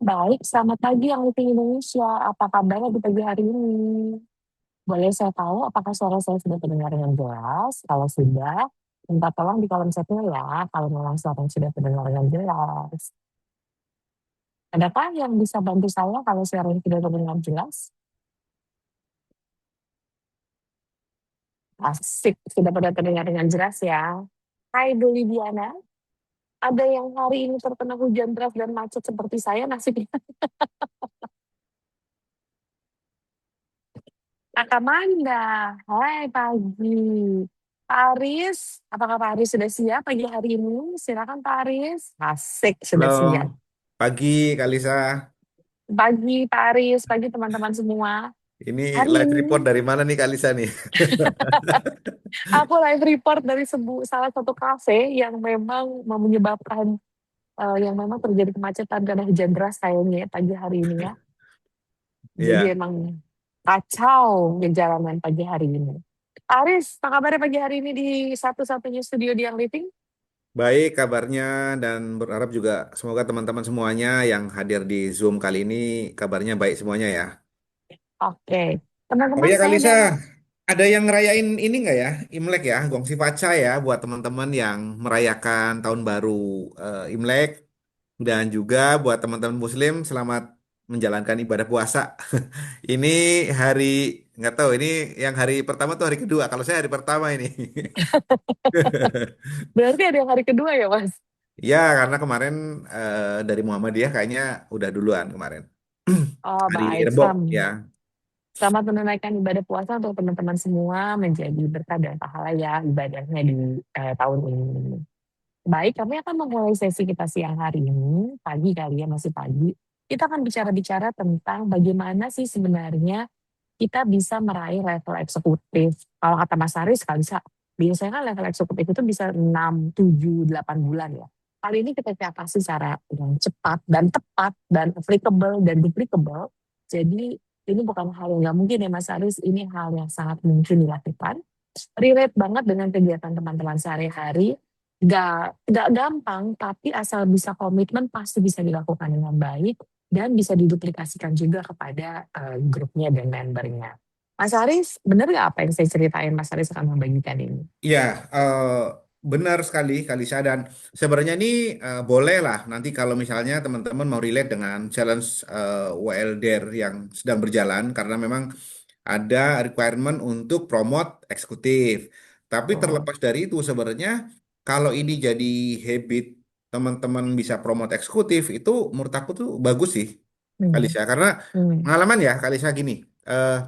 Baik, selamat pagi yang di Indonesia. Apa kabar di pagi hari ini? Boleh saya tahu apakah suara saya sudah terdengar dengan jelas? Kalau sudah, minta tolong di kolom chatnya ya, kalau memang suara sudah terdengar dengan jelas. Adakah yang bisa bantu saya kalau suara sudah terdengar jelas? Asik, sudah pada terdengar dengan jelas ya. Hai Bu Lidiana, ada yang hari ini terkena hujan deras dan macet seperti saya nasibnya. Kakak Manda, hai pagi. Pak Aris, apakah Pak Aris sudah siap pagi hari ini? Silakan Pak Aris. Asik, Halo, sudah siap. pagi Kalisa. Pagi Pak Aris, pagi teman-teman semua. Ini Hari live ini report dari mana nih Kalisa nih? aku live report dari salah satu kafe yang memang menyebabkan yang memang terjadi kemacetan karena hujan deras kayaknya ya, pagi hari ini ya. Jadi Iya, emang kacau jalanan pagi hari ini. Pak Aris, apa kabarnya pagi hari ini di satu-satunya studio di yang living? baik kabarnya dan berharap juga semoga teman-teman semuanya yang hadir di Zoom kali ini kabarnya baik semuanya ya. Oke. Oh Teman-teman ya saya Kalisa, dan ada yang ngerayain ini nggak ya? Imlek ya, Gongsi Faca ya buat teman-teman yang merayakan tahun baru Imlek dan juga buat teman-teman Muslim selamat menjalankan ibadah puasa. Ini hari nggak tahu ini yang hari pertama tuh hari kedua. Kalau saya hari pertama ini. berarti ada yang hari kedua ya, Mas? Ya karena kemarin dari Muhammadiyah kayaknya udah duluan kemarin. Oh, Hari baik. Rebo ya. Selamat menunaikan ibadah puasa untuk teman-teman semua menjadi berkah dan pahala ya ibadahnya di tahun ini. Baik, kami akan memulai sesi kita siang hari ini, pagi kali ya, masih pagi. Kita akan bicara-bicara tentang bagaimana sih sebenarnya kita bisa meraih level eksekutif. Kalau kata Mas Haris, kalau bisa, biasanya kan level eksekutif itu bisa 6, 7, 8 bulan ya. Kali ini kita atasi secara yang cepat dan tepat dan applicable dan duplicable. Jadi ini bukan hal yang nggak mungkin ya Mas Haris, ini hal yang sangat mungkin dilakukan. Relate banget dengan kegiatan teman-teman sehari-hari. Gak gampang, tapi asal bisa komitmen pasti bisa dilakukan dengan baik dan bisa diduplikasikan juga kepada grupnya dan membernya. Mas Haris, benar nggak apa yang saya ceritain? Mas Haris akan membagikan ini. Ya, benar sekali Kalisa dan sebenarnya ini boleh lah nanti kalau misalnya teman-teman mau relate dengan challenge WLDR yang sedang berjalan karena memang ada requirement untuk promote eksekutif. Tapi Oh. terlepas dari itu sebenarnya kalau ini jadi habit teman-teman bisa promote eksekutif itu menurut aku tuh bagus sih Hmm. Kalisa karena Hmm. pengalaman ya Kalisa gini. eh,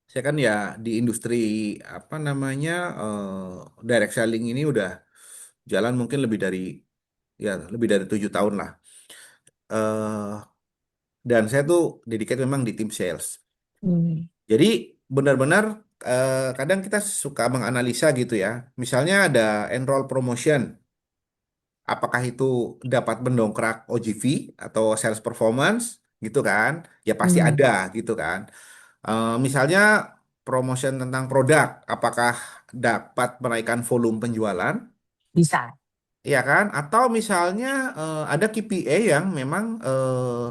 saya kan ya di industri apa namanya direct selling ini udah jalan mungkin lebih dari 7 tahun lah. eh dan saya tuh dedicated memang di tim sales. Hmm. Jadi benar-benar kadang kita suka menganalisa gitu ya. Misalnya ada enroll promotion, apakah itu dapat mendongkrak OGV atau sales performance gitu kan? Ya pasti Hmm. ada gitu kan. Misalnya promotion tentang produk, apakah dapat menaikkan volume penjualan? Bisa. Iya kan? Atau misalnya ada KPI yang memang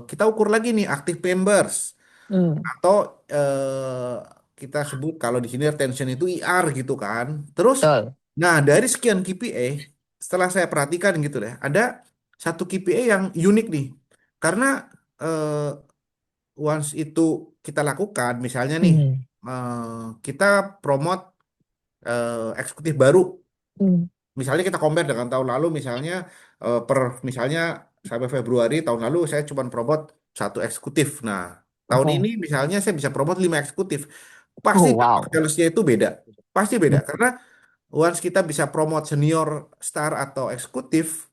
kita ukur lagi nih active members Hmm. atau kita sebut kalau di sini retention itu IR gitu kan. Terus, Betul. nah dari sekian KPI, setelah saya perhatikan gitu deh, ada satu KPI yang unik nih. Karena once itu kita lakukan, misalnya nih, Hmm. kita promote eksekutif baru. Hmm. Misalnya kita compare dengan tahun lalu, misalnya misalnya sampai Februari tahun lalu saya cuma promote satu eksekutif. Nah, tahun ini Oke. misalnya saya bisa promote 5 eksekutif. Pasti Oh, dampak wow. salesnya itu beda. Pasti beda. Hmm. Karena once kita bisa promote senior, star, atau eksekutif,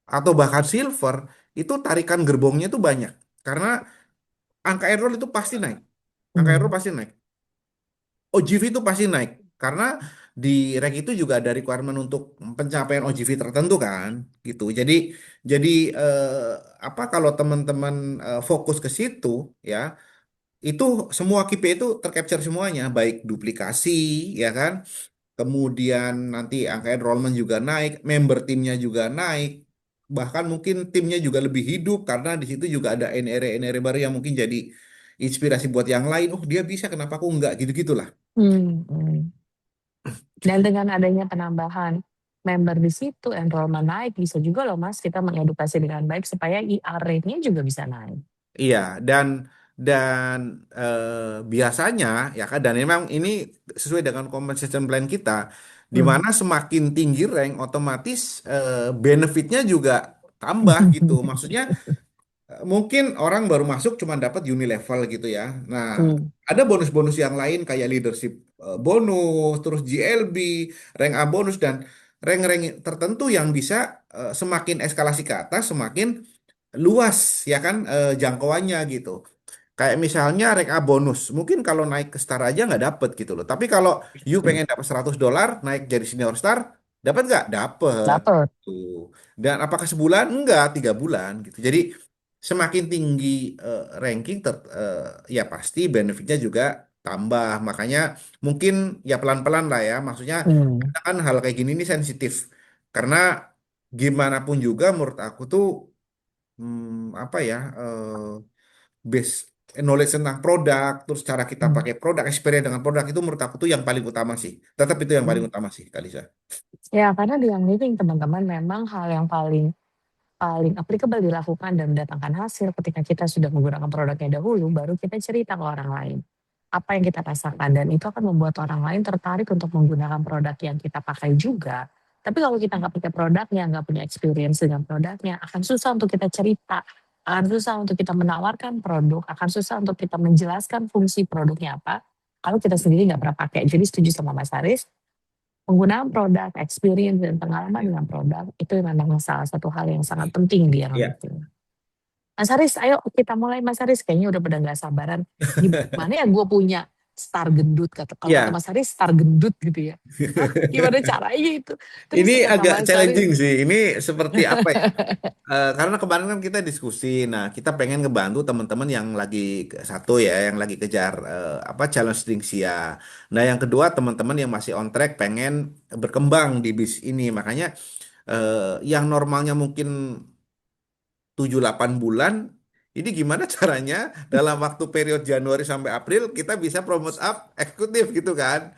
atau bahkan silver, itu tarikan gerbongnya itu banyak. Karena angka error itu pasti naik. Angka error Hmm. pasti naik. OGV itu pasti naik karena di reg itu juga ada requirement untuk pencapaian OGV tertentu kan gitu. Jadi apa kalau teman-teman fokus ke situ ya itu semua KPI itu tercapture semuanya baik duplikasi ya kan. Kemudian nanti angka enrollment juga naik, member timnya juga naik. bahkan mungkin timnya juga lebih hidup karena di situ juga ada NR baru yang mungkin jadi inspirasi buat yang lain. Oh, dia bisa, kenapa aku enggak? Gitu-gitulah. Hmm, hmm. Dan dengan adanya penambahan member di situ, enrollment naik, bisa juga loh Mas kita mengedukasi dengan baik supaya IR rate-nya juga bisa naik. Iya, dan biasanya ya kan, dan memang ini sesuai dengan compensation plan kita, di Hmm. mana semakin tinggi rank otomatis benefitnya juga tambah gitu. Maksudnya mungkin orang baru masuk cuma dapat Unilevel gitu ya. Nah, Hmm. ada bonus-bonus yang lain kayak leadership bonus, terus GLB, rank A bonus, dan rank-rank tertentu yang bisa semakin eskalasi ke atas, semakin luas ya kan jangkauannya gitu. Kayak misalnya rank A bonus, mungkin kalau naik ke star aja nggak dapet gitu loh. Tapi kalau you pengen dapat $100, naik jadi senior star, dapat nggak? Dapet. Dapat. Tuh. Dan apakah sebulan? Enggak, 3 bulan gitu. Jadi semakin tinggi ranking, ya pasti benefitnya juga tambah. Makanya mungkin ya pelan-pelan lah ya. Maksudnya Hmm. karena kan hal kayak gini ini sensitif. Karena gimana pun juga menurut aku tuh apa ya, base knowledge tentang produk, terus cara kita Hmm. pakai produk, experience dengan produk itu menurut aku tuh yang paling utama sih. Tetap itu yang paling Hmm. utama sih, Kalisa. Ya, karena di yang living teman-teman memang hal yang paling paling applicable dilakukan dan mendatangkan hasil ketika kita sudah menggunakan produknya dahulu, baru kita cerita ke orang lain. Apa yang kita rasakan dan itu akan membuat orang lain tertarik untuk menggunakan produk yang kita pakai juga. Tapi kalau kita nggak pakai produknya, nggak punya experience dengan produknya, akan susah untuk kita cerita, akan susah untuk kita menawarkan produk, akan susah untuk kita menjelaskan fungsi produknya apa, kalau kita sendiri nggak pernah pakai. Jadi setuju sama Mas Haris, penggunaan produk, experience, dan pengalaman dengan produk, itu memang salah satu hal yang sangat penting di yang Iya. living. Mas Haris, ayo kita mulai Mas Haris. Kayaknya udah pada nggak sabaran. Gimana ya gue punya star gendut, kalau kata Ya, Mas Haris star gendut gitu ya. Hah, gimana caranya itu? Terus ini kata agak Mas Haris, challenging sih. Ini seperti apa ya? Karena kemarin kan kita diskusi, nah kita pengen ngebantu teman-teman yang lagi satu ya, yang lagi kejar apa challenge Dingsia. Nah yang kedua teman-teman yang masih on track pengen berkembang di bis ini, makanya yang normalnya mungkin 7-8 bulan, ini gimana caranya dalam waktu periode Januari sampai April kita bisa promote up eksekutif gitu kan?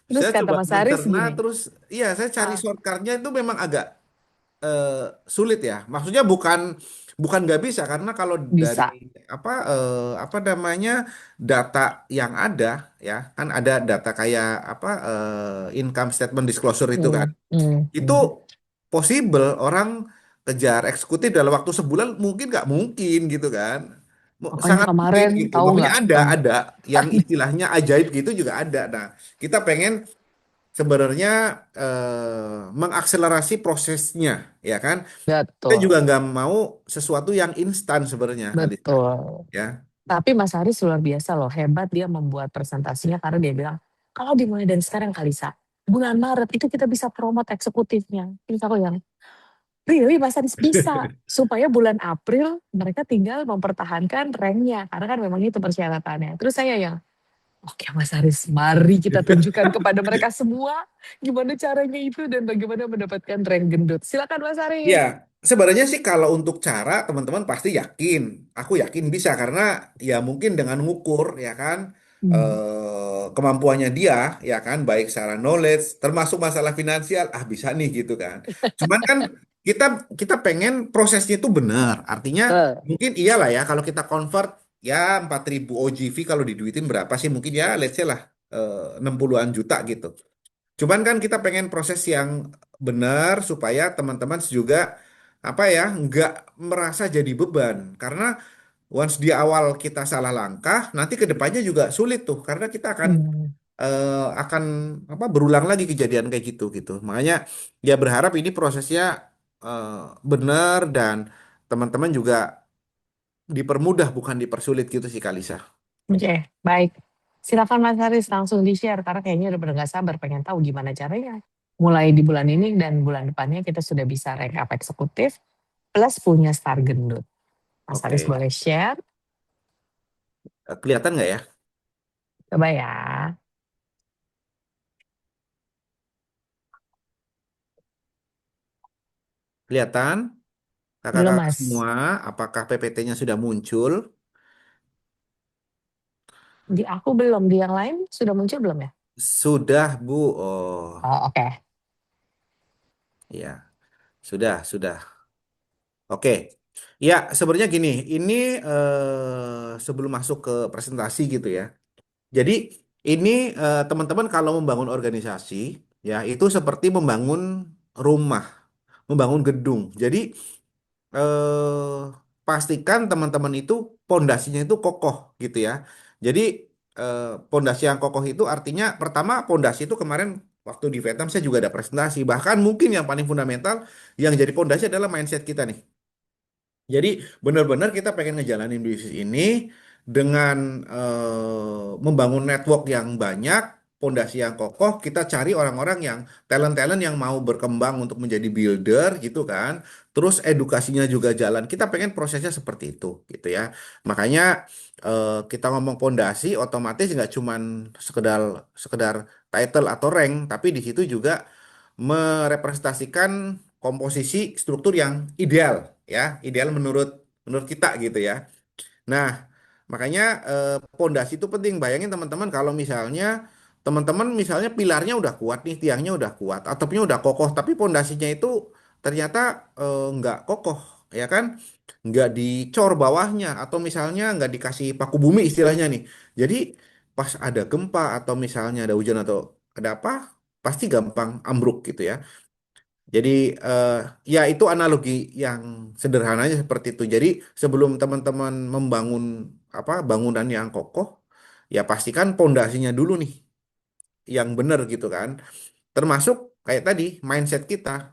terus Saya kata coba Mas Haris mencerna, gini, terus iya saya cari ah, shortcutnya itu memang agak eh, sulit ya. Maksudnya bukan bukan nggak bisa, karena kalau dari bisa. apa namanya data yang ada ya, kan ada data kayak apa income statement disclosure itu kan, Hmm, hmm, itu hmm. possible orang kejar eksekutif dalam waktu sebulan, mungkin nggak mungkin gitu kan. Makanya Sangat mungkin kemarin gitu. tahu Maksudnya nggak? ada yang istilahnya ajaib gitu juga ada. Nah, kita pengen sebenarnya mengakselerasi prosesnya, ya kan? Kita juga Betul, nggak mau sesuatu yang instan sebenarnya, Kalista. betul. Ya, Tapi Mas Haris luar biasa loh, hebat dia membuat presentasinya karena dia bilang, kalau dimulai dari sekarang Kalisa, bulan Maret itu kita bisa promote eksekutifnya. Terus aku yang, really Mas Haris bisa. Supaya bulan April mereka tinggal mempertahankan ranknya. Karena kan memang itu persyaratannya. Terus saya yang, oke Mas Haris, mari kita tunjukkan kepada mereka semua gimana caranya itu dan bagaimana mendapatkan rank gendut. Silakan Mas ya, Haris. sebenarnya sih kalau untuk cara teman-teman pasti yakin, aku yakin bisa karena ya mungkin dengan ngukur ya kan Hmm. kemampuannya dia ya kan, baik secara knowledge termasuk masalah finansial, bisa nih gitu kan. Cuman kan kita kita pengen prosesnya itu benar. Artinya Betul. mungkin iyalah ya kalau kita convert ya 4.000 OGV kalau diduitin berapa sih, mungkin ya let's say lah 60-an juta gitu. Cuman kan kita pengen proses yang benar supaya teman-teman juga apa ya nggak merasa jadi beban, karena once di awal kita salah langkah nanti ke depannya juga sulit tuh, karena kita Hmm. akan apa berulang lagi kejadian kayak gitu gitu. Makanya ya berharap ini prosesnya eh, benar dan teman-teman juga dipermudah bukan dipersulit gitu sih, Kalisa. Oke, baik. Silakan Mas Haris langsung di-share karena kayaknya udah pada nggak sabar pengen tahu gimana caranya. Mulai di bulan ini dan bulan depannya kita sudah bisa rank up eksekutif plus punya star gendut. Mas Haris Oke. boleh share? Kelihatan nggak ya? Coba ya. Kelihatan? Belum, Kakak-kakak Mas. semua, apakah PPT-nya sudah muncul? Di aku belum, di yang lain sudah muncul belum ya? Sudah, Bu. Oh, Oh, oke. ya, sudah. Oke. Ya, sebenarnya gini, ini sebelum masuk ke presentasi gitu ya. Jadi ini teman-teman kalau membangun organisasi, ya itu seperti membangun rumah, membangun gedung. Jadi eh, pastikan teman-teman itu pondasinya itu kokoh gitu ya. Jadi pondasi yang kokoh itu artinya pertama pondasi itu kemarin waktu di Vietnam saya juga ada presentasi. Bahkan mungkin yang paling fundamental yang jadi pondasi adalah mindset kita nih. Jadi benar-benar kita pengen ngejalanin bisnis ini dengan membangun network yang banyak, pondasi yang kokoh, kita cari orang-orang yang talent-talent yang mau berkembang untuk menjadi builder gitu kan. Terus edukasinya juga jalan. Kita pengen prosesnya seperti itu gitu ya. Makanya kita ngomong pondasi otomatis nggak cuman sekedar sekedar title atau rank, tapi di situ juga merepresentasikan komposisi struktur yang ideal ya, ideal menurut menurut kita gitu ya. Nah, makanya pondasi itu penting. Bayangin teman-teman kalau misalnya teman-teman misalnya pilarnya udah kuat nih, tiangnya udah kuat, atapnya udah kokoh, tapi pondasinya itu ternyata nggak kokoh, ya kan? Nggak dicor bawahnya, atau misalnya nggak dikasih paku bumi istilahnya nih. Jadi pas ada gempa atau misalnya ada hujan atau ada apa, pasti gampang ambruk gitu ya. Jadi eh, ya itu analogi yang sederhananya seperti itu. Jadi sebelum teman-teman membangun apa bangunan yang kokoh, ya pastikan pondasinya dulu nih yang benar gitu kan. Termasuk kayak tadi mindset kita.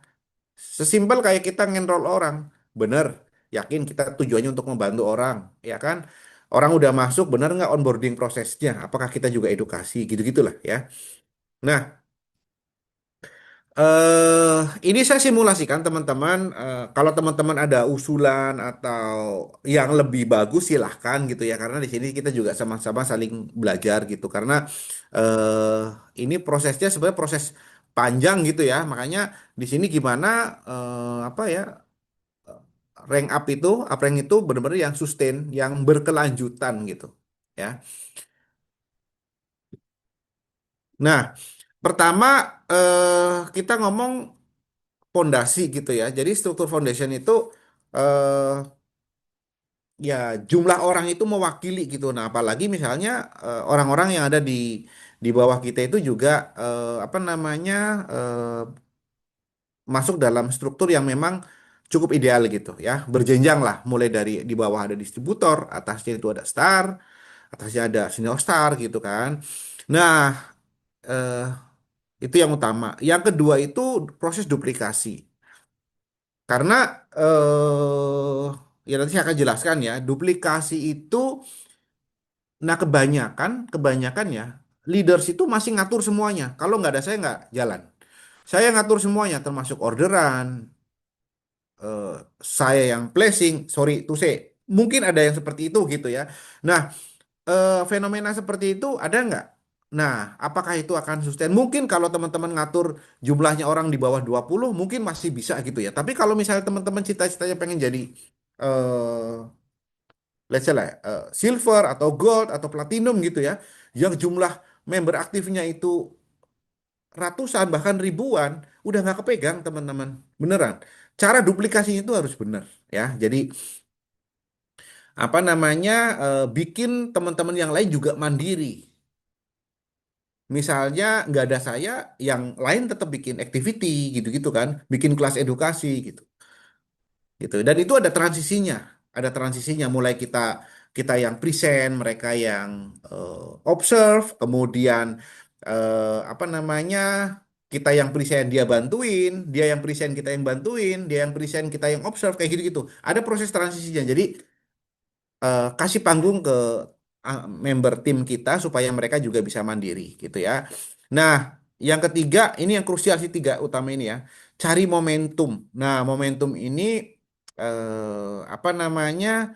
Sesimpel kayak kita ngenroll orang, bener, yakin kita tujuannya untuk membantu orang, ya kan? Orang udah masuk, bener nggak onboarding prosesnya? Apakah kita juga edukasi gitu-gitulah ya. Nah, ini saya simulasikan teman-teman. Kalau teman-teman ada usulan atau yang lebih bagus silahkan gitu ya. Karena di sini kita juga sama-sama saling belajar gitu. Karena eh, ini prosesnya sebenarnya proses panjang gitu ya. Makanya di sini gimana apa ya rank up itu, up rank itu benar-benar yang sustain, yang berkelanjutan gitu ya. Nah, pertama kita ngomong pondasi gitu ya. Jadi struktur foundation itu eh, ya jumlah orang itu mewakili gitu. Nah, apalagi misalnya orang-orang yang ada di bawah kita itu juga apa namanya masuk dalam struktur yang memang cukup ideal gitu ya. Berjenjang lah, mulai dari di bawah ada distributor, atasnya itu ada star, atasnya ada senior star gitu kan. Nah, eh, itu yang utama. Yang kedua itu proses duplikasi. Karena ya nanti saya akan jelaskan ya, duplikasi itu nah kebanyakan ya leaders itu masih ngatur semuanya. Kalau nggak ada saya nggak jalan. Saya ngatur semuanya termasuk orderan, eh, saya yang placing, sorry to say. Mungkin ada yang seperti itu gitu ya. Nah, fenomena seperti itu ada nggak? Nah, apakah itu akan sustain? Mungkin kalau teman-teman ngatur jumlahnya orang di bawah 20 mungkin masih bisa gitu ya. Tapi kalau misalnya teman-teman cita-citanya pengen jadi eh let's say lah silver atau gold atau platinum gitu ya, yang jumlah member aktifnya itu ratusan bahkan ribuan, udah nggak kepegang teman-teman. Beneran. Cara duplikasinya itu harus benar ya. Jadi apa namanya bikin teman-teman yang lain juga mandiri. Misalnya nggak ada saya, yang lain tetap bikin activity gitu-gitu kan, bikin kelas edukasi gitu, gitu. Dan itu ada transisinya. Mulai kita kita yang present, mereka yang observe, kemudian apa namanya kita yang present dia bantuin, dia yang present kita yang bantuin, dia yang present kita yang observe kayak gitu-gitu. Ada proses transisinya. Jadi kasih panggung ke member tim kita supaya mereka juga bisa mandiri gitu ya. Nah, yang ketiga ini yang krusial sih tiga utama ini ya. Cari momentum. Nah, momentum ini apa namanya?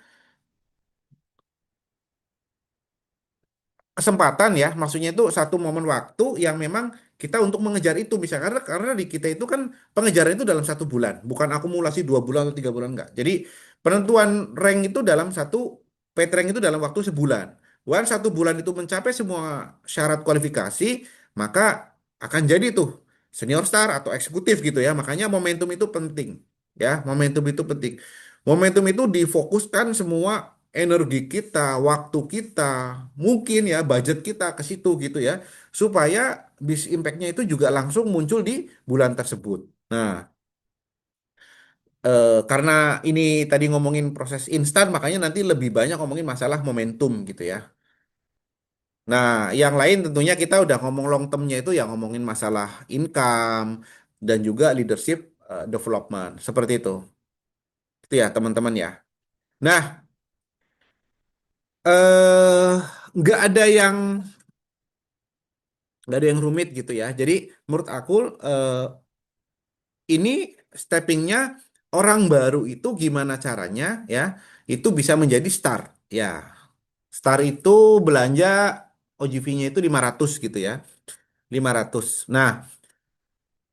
Kesempatan ya. Maksudnya itu satu momen waktu yang memang kita untuk mengejar itu misalnya karena di kita itu kan pengejaran itu dalam 1 bulan, bukan akumulasi 2 bulan atau 3 bulan enggak. Jadi penentuan rank itu dalam satu pet rank itu dalam waktu sebulan. Once 1 bulan itu mencapai semua syarat kualifikasi, maka akan jadi tuh senior star atau eksekutif gitu ya. Makanya momentum itu penting ya, momentum itu penting. Momentum itu difokuskan semua energi kita, waktu kita, mungkin ya budget kita ke situ gitu ya supaya bis impact-nya itu juga langsung muncul di bulan tersebut. Nah, karena ini tadi ngomongin proses instan, makanya nanti lebih banyak ngomongin masalah momentum gitu ya. Nah, yang lain tentunya kita udah ngomong long term-nya itu ya ngomongin masalah income dan juga leadership development. Seperti itu. Itu ya teman-teman ya. Nah, eh nggak ada yang rumit gitu ya. Jadi menurut aku eh, ini steppingnya orang baru itu gimana caranya ya itu bisa menjadi star ya star itu belanja OGV-nya itu 500 gitu ya 500. Nah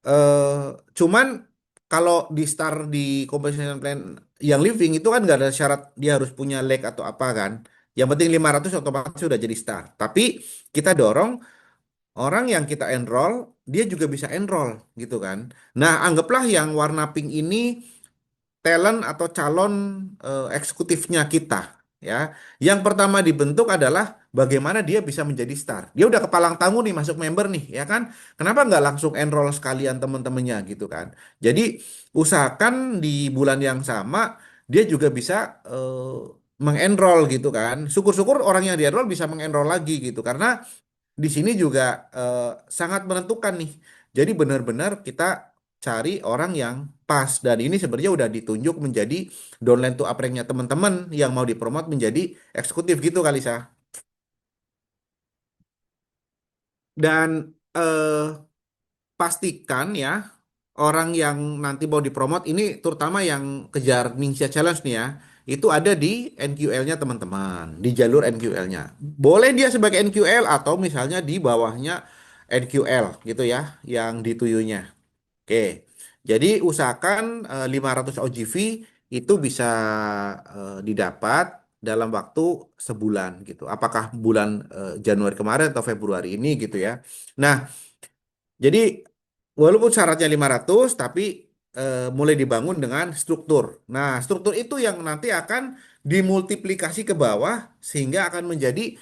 eh, cuman kalau di star di compensation plan yang living itu kan nggak ada syarat dia harus punya leg atau apa kan, yang penting 500 otomatis sudah jadi star. Tapi kita dorong orang yang kita enroll dia juga bisa enroll gitu kan. Nah, anggaplah yang warna pink ini talent atau calon eksekutifnya kita ya. Yang pertama dibentuk adalah bagaimana dia bisa menjadi star. Dia udah kepalang tamu nih masuk member nih ya kan. Kenapa nggak langsung enroll sekalian teman-temannya gitu kan. Jadi usahakan di bulan yang sama dia juga bisa mengenroll gitu kan. Syukur-syukur orang yang di-enroll bisa mengenroll lagi gitu karena di sini juga sangat menentukan nih. Jadi benar-benar kita cari orang yang pas dan ini sebenarnya udah ditunjuk menjadi downline to up-nya teman-teman yang mau dipromot menjadi eksekutif gitu kali Sa. Dan pastikan ya orang yang nanti mau dipromot ini terutama yang kejar Ninja Challenge nih ya, itu ada di NQL-nya teman-teman, di jalur NQL-nya. Boleh dia sebagai NQL atau misalnya di bawahnya NQL gitu ya, yang dituyunya. Oke. Jadi usahakan 500 OGV itu bisa didapat dalam waktu sebulan gitu. Apakah bulan Januari kemarin atau Februari ini gitu ya. Nah, jadi walaupun syaratnya 500 tapi mulai dibangun dengan struktur. Nah, struktur itu yang nanti akan dimultiplikasi ke bawah sehingga akan menjadi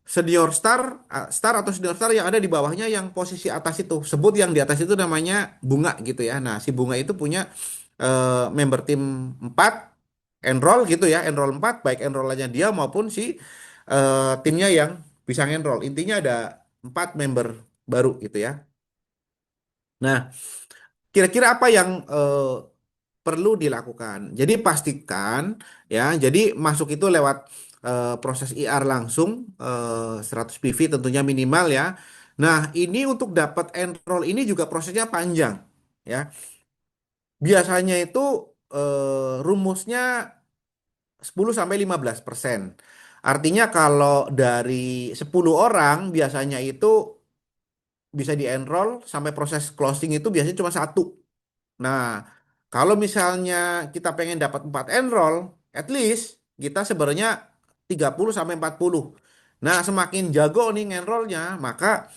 senior star, star atau senior star yang ada di bawahnya yang posisi atas itu. Sebut yang di atas itu namanya bunga gitu ya. Nah, si bunga itu punya member tim 4 enroll gitu ya, enroll 4 baik enrollannya dia maupun si timnya yang bisa enroll. Intinya ada 4 member baru gitu ya. Nah, kira-kira apa yang perlu dilakukan? Jadi pastikan ya, jadi masuk itu lewat proses IR langsung 100 PV tentunya minimal ya. Nah, ini untuk dapat enroll ini juga prosesnya panjang ya. Biasanya itu rumusnya 10 sampai 15%. Artinya kalau dari 10 orang biasanya itu bisa di-enroll sampai proses closing itu biasanya cuma satu. Nah, kalau misalnya kita pengen dapat 4 enroll, at least kita sebenarnya 30 sampai 40. Nah, semakin jago nih enrollnya, maka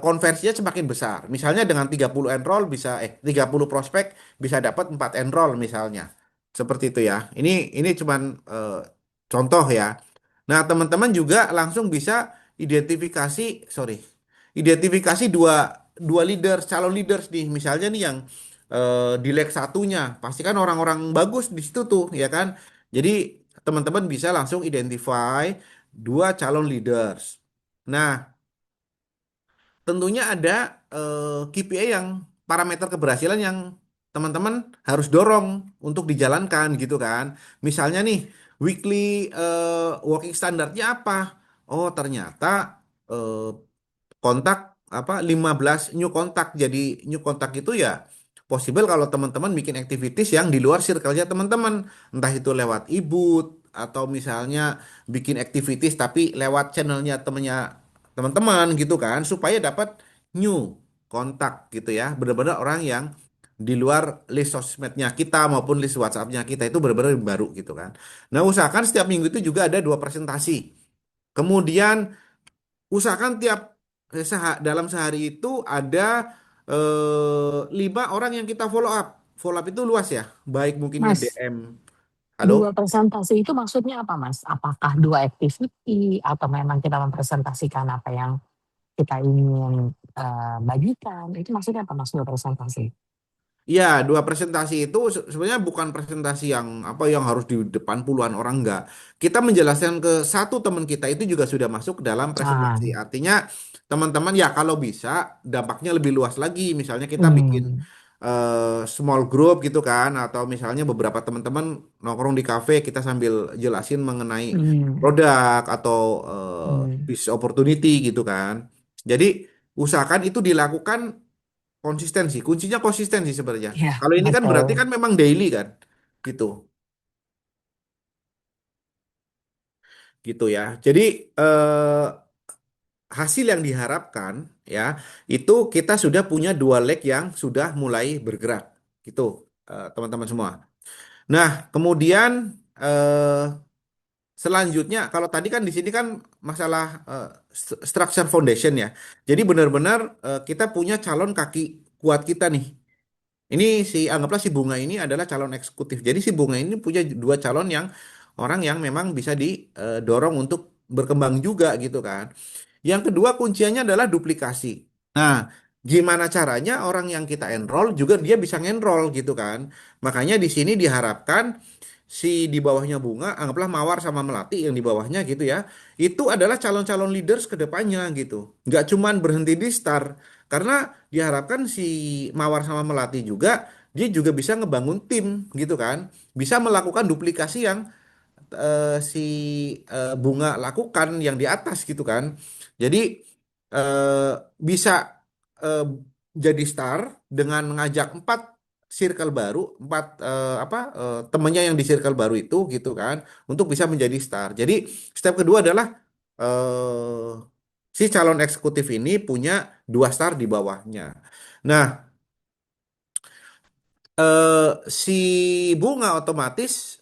konversinya semakin besar. Misalnya dengan 30 enroll bisa 30 prospek bisa dapat 4 enroll misalnya. Seperti itu ya. Ini cuman contoh ya. Nah, teman-teman juga langsung bisa identifikasi, sorry, identifikasi dua dua leaders, calon leaders nih. Misalnya nih yang di leg satunya, pasti kan orang-orang bagus di situ tuh, ya kan? Jadi teman-teman bisa langsung identify dua calon leaders. Nah, tentunya ada KPI yang parameter keberhasilan yang teman-teman harus dorong untuk dijalankan gitu kan. Misalnya nih, weekly working standardnya apa? Oh, ternyata eh, kontak apa 15 new kontak. Jadi new kontak itu ya possible kalau teman-teman bikin activities yang di luar circle-nya teman-teman, entah itu lewat e-boot atau misalnya bikin activities tapi lewat channelnya temennya teman-teman gitu kan supaya dapat new. kontak gitu ya. Benar-benar orang yang di luar list sosmednya kita maupun list WhatsAppnya kita itu benar-benar baru gitu kan. Nah, usahakan setiap minggu itu juga ada dua presentasi. Kemudian usahakan tiap dalam sehari itu ada 5 orang yang kita follow up. Follow up itu luas ya, baik mungkin Mas, nge-DM. dua Halo? presentasi itu maksudnya apa, Mas? Apakah dua activity atau memang kita mempresentasikan apa yang kita ingin bagikan? Itu maksudnya apa, Mas, dua presentasi? Iya, dua presentasi itu sebenarnya bukan presentasi yang apa yang harus di depan puluhan orang enggak. Kita menjelaskan ke satu teman kita itu juga sudah masuk ke dalam Ah, presentasi. Artinya teman-teman ya kalau bisa dampaknya lebih luas lagi. Misalnya kita bikin hmm, small group gitu kan, atau misalnya beberapa teman-teman nongkrong di kafe kita sambil jelasin mengenai hmm, produk atau hmm. bisnis opportunity gitu kan. Jadi usahakan itu dilakukan konsistensi, kuncinya konsistensi sebenarnya. Ya, Kalau ini kan betul. berarti kan memang daily kan, gitu, gitu ya. Jadi eh, hasil yang diharapkan ya itu kita sudah punya dua leg yang sudah mulai bergerak, gitu, teman-teman semua. Nah, kemudian eh, selanjutnya kalau tadi kan di sini kan masalah structure foundation ya. Jadi benar-benar kita punya calon kaki kuat kita nih. Ini anggaplah si Bunga ini adalah calon eksekutif. Jadi si Bunga ini punya dua calon yang orang yang memang bisa didorong untuk berkembang juga gitu kan. Yang kedua kuncinya adalah duplikasi. Nah, gimana caranya orang yang kita enroll juga dia bisa ngenroll gitu kan. Makanya di sini diharapkan si di bawahnya Bunga, anggaplah Mawar sama Melati yang di bawahnya gitu ya. Itu adalah calon-calon leaders ke depannya gitu. Nggak cuman berhenti di star. Karena diharapkan si Mawar sama Melati juga dia juga bisa ngebangun tim gitu kan. Bisa melakukan duplikasi yang si Bunga lakukan yang di atas gitu kan. Jadi eh, bisa eh, jadi star dengan mengajak 4 circle baru, temennya yang di circle baru itu gitu kan, untuk bisa menjadi star. Jadi step kedua adalah eh, si calon eksekutif ini punya 2 star di bawahnya. Nah, si Bunga otomatis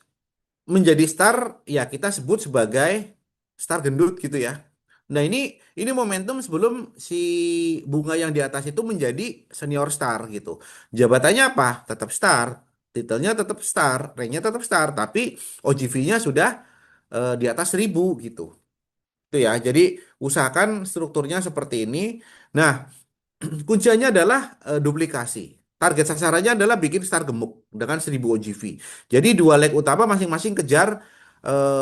menjadi star ya kita sebut sebagai star gendut gitu ya. Nah ini momentum sebelum si Bunga yang di atas itu menjadi senior star gitu. Jabatannya apa? Tetap star, titelnya tetap star, ranknya tetap star, tapi OGV-nya sudah di atas 1.000 gitu. Itu ya. Jadi usahakan strukturnya seperti ini. Nah, kuncinya adalah duplikasi. Target sasarannya adalah bikin star gemuk dengan 1.000 OGV. Jadi dua leg utama masing-masing kejar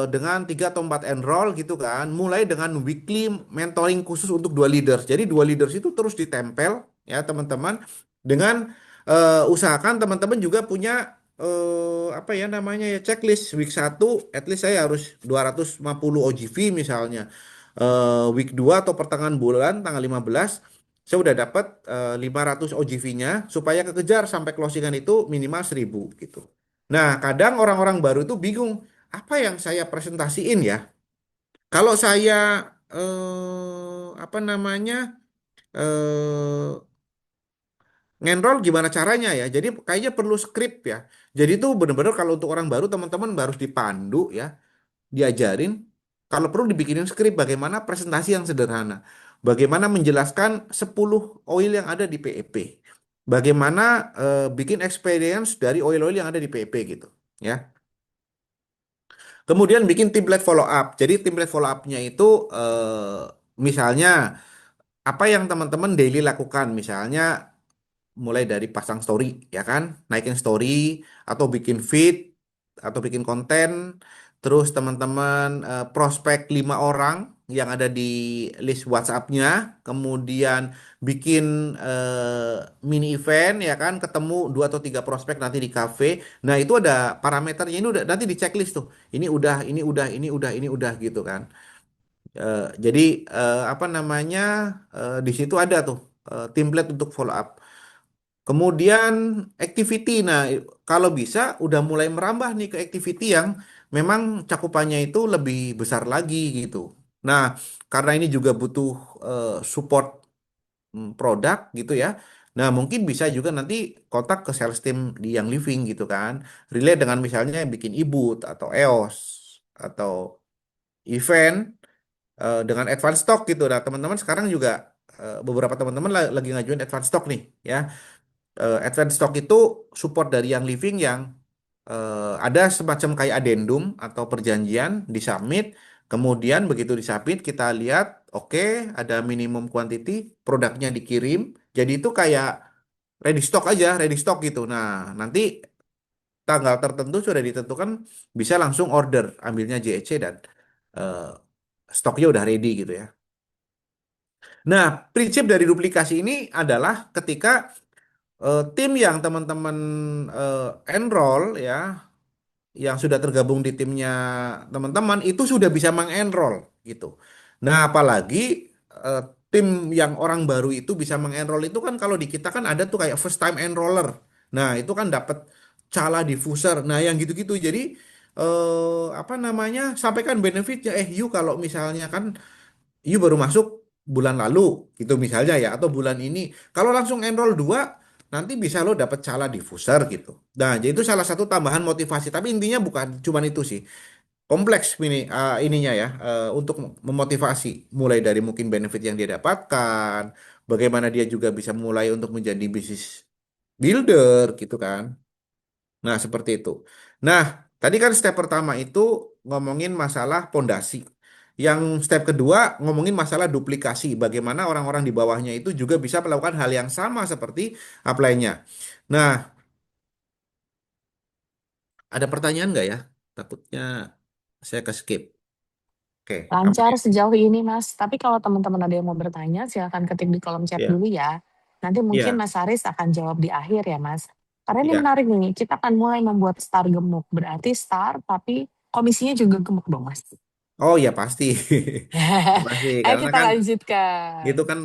dengan 3 atau 4 enroll gitu kan. Mulai dengan weekly mentoring khusus untuk dua leaders. Jadi dua leaders itu terus ditempel ya teman-teman. Dengan usahakan teman-teman juga punya apa ya namanya ya checklist week 1 at least saya harus 250 OGV misalnya. Week 2 atau pertengahan bulan tanggal 15 saya udah dapat 500 OGV-nya supaya kekejar sampai closingan itu minimal 1.000 gitu. Nah, kadang orang-orang baru itu bingung, apa yang saya presentasiin ya? Kalau saya apa namanya eh ngenroll gimana caranya ya? Jadi kayaknya perlu skrip ya. Jadi itu benar-benar kalau untuk orang baru teman-teman harus dipandu ya, diajarin. Kalau perlu dibikinin skrip bagaimana presentasi yang sederhana. Bagaimana menjelaskan 10 oil yang ada di PEP. Bagaimana bikin experience dari oil-oil yang ada di PEP gitu. Ya. Kemudian bikin template follow up. Jadi template follow up-nya itu misalnya apa yang teman-teman daily lakukan. Misalnya mulai dari pasang story ya kan, naikin story atau bikin feed atau bikin konten, terus teman-teman prospek 5 orang yang ada di list WhatsApp-nya, kemudian bikin mini event ya kan, ketemu 2 atau 3 prospek nanti di cafe. Nah itu ada parameternya, ini udah nanti di checklist tuh, ini udah, ini udah, ini udah, ini udah gitu kan. Jadi apa namanya di situ ada tuh template untuk follow up. Kemudian activity. Nah, kalau bisa udah mulai merambah nih ke activity yang memang cakupannya itu lebih besar lagi gitu. Nah, karena ini juga butuh support produk gitu ya. Nah, mungkin bisa juga nanti kontak ke sales team di yang living gitu kan. Relate dengan misalnya bikin e-booth atau EOS atau event dengan advance stock gitu. Nah, teman-teman sekarang juga beberapa teman-teman lagi ngajuin advance stock nih ya. Advance stock itu support dari yang living yang ada semacam kayak addendum atau perjanjian di submit. Kemudian begitu di submit kita lihat, oke, ada minimum quantity, produknya dikirim. Jadi itu kayak ready stock aja, ready stock gitu. Nah, nanti tanggal tertentu sudah ditentukan bisa langsung order, ambilnya JEC dan eh, stoknya udah ready gitu ya. Nah, prinsip dari duplikasi ini adalah ketika tim yang teman-teman enroll ya, yang sudah tergabung di timnya teman-teman itu sudah bisa mengenroll gitu. Nah, apalagi eh, tim yang orang baru itu bisa mengenroll itu kan kalau di kita kan ada tuh kayak first time enroller. Nah, itu kan dapat cala diffuser. Nah, yang gitu-gitu. Jadi apa namanya? Sampaikan benefitnya. You kalau misalnya kan you baru masuk bulan lalu gitu misalnya ya atau bulan ini. Kalau langsung enroll dua nanti bisa lo dapet cala diffuser gitu. Nah, jadi itu salah satu tambahan motivasi. Tapi intinya bukan cuman itu sih. Kompleks ininya ya untuk memotivasi mulai dari mungkin benefit yang dia dapatkan, bagaimana dia juga bisa mulai untuk menjadi bisnis builder gitu kan. Nah, seperti itu. Nah, tadi kan step pertama itu ngomongin masalah pondasi. Yang step kedua ngomongin masalah duplikasi. Bagaimana orang-orang di bawahnya itu juga bisa melakukan hal yang sama seperti apply-nya. Nah, ada pertanyaan nggak ya? Takutnya saya ke skip. Oke, Lancar aman. sejauh ini, Mas. Tapi kalau teman-teman ada yang mau bertanya, silakan ketik di kolom chat Ya, dulu ya. Nanti mungkin ya, Mas Haris akan jawab di akhir ya, Mas. Karena ini ya. menarik nih, kita akan mulai membuat star gemuk. Berarti star, tapi komisinya juga gemuk dong, Mas. Oh ya pasti. Ya, pasti Ayo karena kita kan lanjutkan. itu kan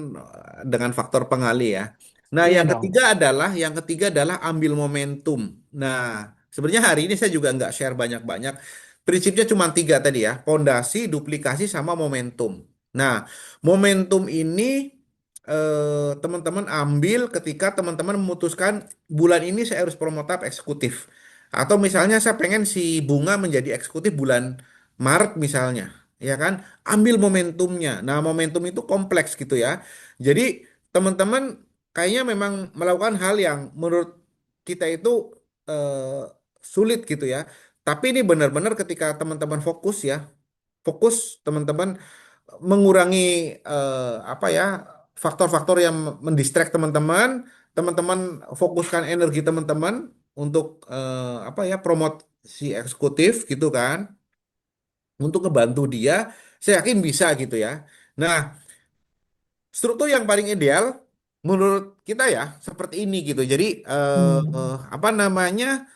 dengan faktor pengali ya. Nah, Iya yang dong. ketiga adalah ambil momentum. Nah, sebenarnya hari ini saya juga nggak share banyak-banyak. Prinsipnya cuma tiga tadi ya, pondasi, duplikasi, sama momentum. Nah, momentum ini teman-teman ambil ketika teman-teman memutuskan bulan ini saya harus promote up eksekutif. Atau misalnya saya pengen si Bunga menjadi eksekutif bulan Maret misalnya, ya kan? Ambil momentumnya. Nah, momentum itu kompleks gitu ya. Jadi teman-teman kayaknya memang melakukan hal yang menurut kita itu eh, sulit gitu ya. Tapi ini benar-benar ketika teman-teman fokus ya, fokus teman-teman mengurangi apa ya faktor-faktor yang mendistract teman-teman, teman-teman fokuskan energi teman-teman untuk apa ya promote si eksekutif gitu kan, untuk ngebantu dia, saya yakin bisa gitu ya. Nah, struktur yang paling ideal menurut kita ya seperti ini gitu. Jadi Hmm, apa namanya?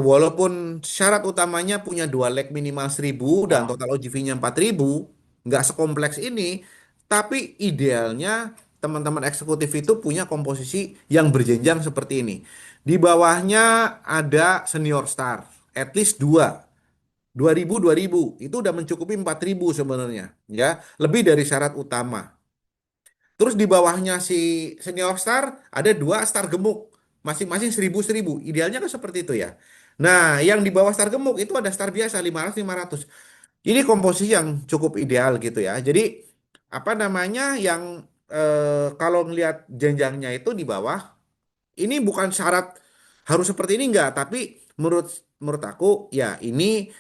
Walaupun syarat utamanya punya dua leg minimal 1.000 dan ya. total OGV-nya 4.000, nggak sekompleks ini, tapi idealnya teman-teman eksekutif itu punya komposisi yang berjenjang seperti ini. Di bawahnya ada senior star, at least dua. 2.000 itu udah mencukupi 4.000 sebenarnya ya, lebih dari syarat utama. Terus di bawahnya si senior star ada dua star gemuk, masing-masing 1.000 1.000. Idealnya kan seperti itu ya. Nah, yang di bawah star gemuk itu ada star biasa 500 500. Ini komposisi yang cukup ideal gitu ya. Jadi apa namanya yang kalau ngelihat jenjangnya itu di bawah, ini bukan syarat harus seperti ini enggak, tapi menurut menurut aku ya ini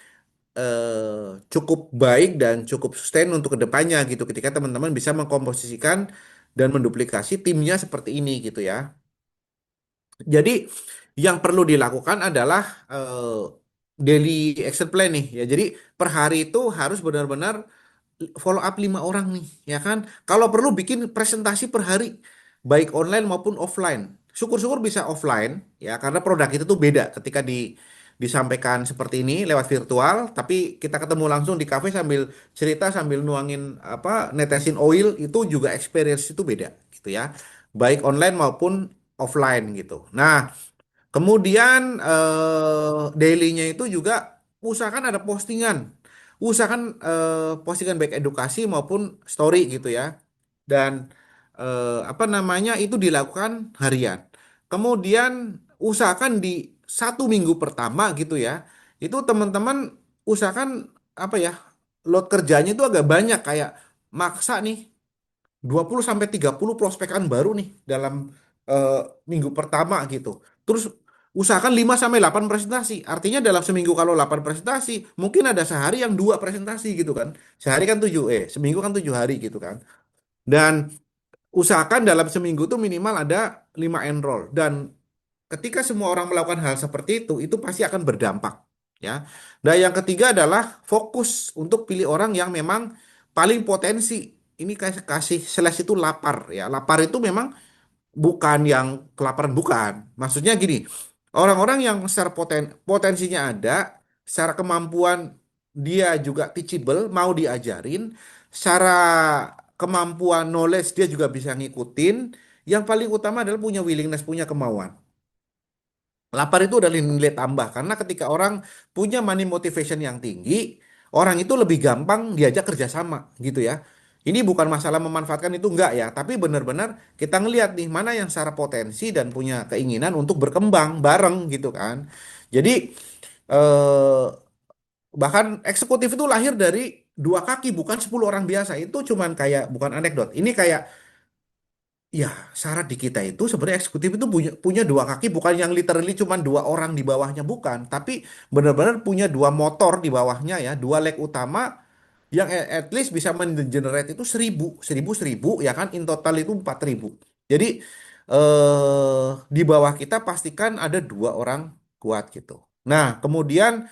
cukup baik dan cukup sustain untuk kedepannya gitu ketika teman-teman bisa mengkomposisikan dan menduplikasi timnya seperti ini gitu ya. Jadi yang perlu dilakukan adalah daily action plan nih ya. Jadi per hari itu harus benar-benar follow up 5 orang nih, ya kan? Kalau perlu bikin presentasi per hari, baik online maupun offline. Syukur-syukur bisa offline, ya, karena produk itu tuh beda ketika disampaikan seperti ini lewat virtual, tapi kita ketemu langsung di cafe sambil cerita sambil nuangin apa netesin oil itu juga experience itu beda, gitu ya. Baik online maupun offline gitu. Nah, kemudian daily-nya itu juga usahakan ada postingan. Usahakan postingan baik edukasi maupun story gitu ya. Dan apa namanya itu dilakukan harian. Kemudian usahakan di 1 minggu pertama gitu ya, itu teman-teman usahakan apa ya, load kerjanya itu agak banyak kayak maksa nih 20 sampai 30 prospekan baru nih dalam eh, minggu pertama gitu. Terus usahakan 5 sampai 8 presentasi. Artinya dalam seminggu kalau 8 presentasi, mungkin ada sehari yang 2 presentasi gitu kan. Sehari kan 7, seminggu kan 7 hari gitu kan. Dan usahakan dalam seminggu tuh minimal ada 5 enroll. Dan ketika semua orang melakukan hal seperti itu pasti akan berdampak ya. Dan yang ketiga adalah fokus untuk pilih orang yang memang paling potensi. Ini kasih slash itu lapar ya. Lapar itu memang bukan yang kelaparan, bukan. Maksudnya gini, orang-orang yang secara potensinya ada, secara kemampuan dia juga teachable, mau diajarin, secara kemampuan knowledge dia juga bisa ngikutin. Yang paling utama adalah punya willingness, punya kemauan. Lapar itu adalah nilai tambah karena ketika orang punya money motivation yang tinggi, orang itu lebih gampang diajak kerjasama gitu ya. Ini bukan masalah memanfaatkan itu enggak ya, tapi benar-benar kita ngelihat nih mana yang secara potensi dan punya keinginan untuk berkembang bareng gitu kan. Jadi eh, bahkan eksekutif itu lahir dari 2 kaki bukan 10 orang biasa. Itu cuman kayak bukan anekdot. Ini kayak ya, syarat di kita itu sebenarnya eksekutif itu punya punya 2 kaki, bukan yang literally cuma 2 orang di bawahnya, bukan, tapi benar-benar punya 2 motor di bawahnya ya, 2 leg utama yang at least bisa mengenerate itu 1000 1000 1000 ya kan, in total itu 4000. Jadi di bawah kita pastikan ada 2 orang kuat gitu. Nah, kemudian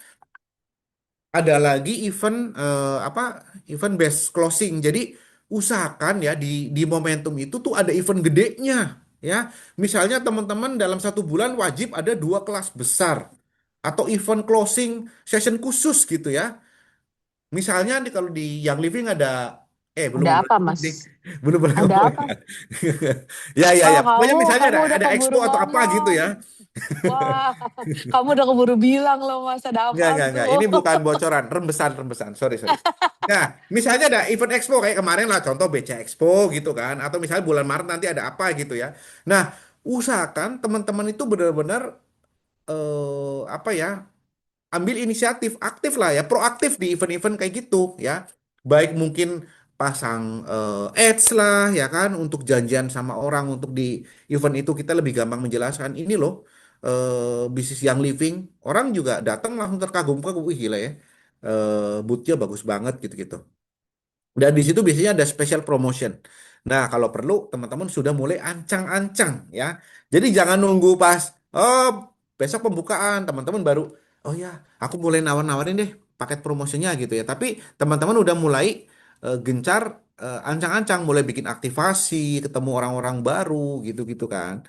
ada lagi event apa, event based closing. Jadi usahakan ya di momentum itu tuh ada event gedenya ya. Misalnya teman-teman dalam 1 bulan wajib ada 2 kelas besar atau event closing session khusus gitu ya. Misalnya nih kalau di Young Living ada belum Ada boleh apa, ngomong Mas? deh. Belum boleh Ada ngomong apa? ya. Ya ya Oh, ya. Pokoknya kamu misalnya kamu udah ada expo keburu atau apa gitu ngomong. ya. Wah, kamu udah keburu bilang loh, Mas, ada apa Enggak. tuh? Ini bukan bocoran, rembesan. Sorry. Nah, misalnya ada event expo kayak kemarin lah, contoh BC Expo gitu kan, atau misalnya bulan Maret nanti ada apa gitu ya. Nah, usahakan teman-teman itu benar-benar apa ya, ambil inisiatif, aktif lah ya, proaktif di event-event kayak gitu ya. Baik mungkin pasang ads lah ya kan, untuk janjian sama orang untuk di event itu kita lebih gampang menjelaskan ini loh bisnis yang living. Orang juga datang langsung terkagum-kagum, wih gila ya. Boothnya bagus banget gitu-gitu. Dan di situ biasanya ada special promotion. Nah, kalau perlu teman-teman sudah mulai ancang-ancang ya. Jadi jangan nunggu pas oh besok pembukaan teman-teman baru oh ya, aku mulai nawar-nawarin deh paket promosinya gitu ya. Tapi teman-teman udah mulai gencar ancang-ancang mulai bikin aktivasi, ketemu orang-orang baru gitu-gitu kan.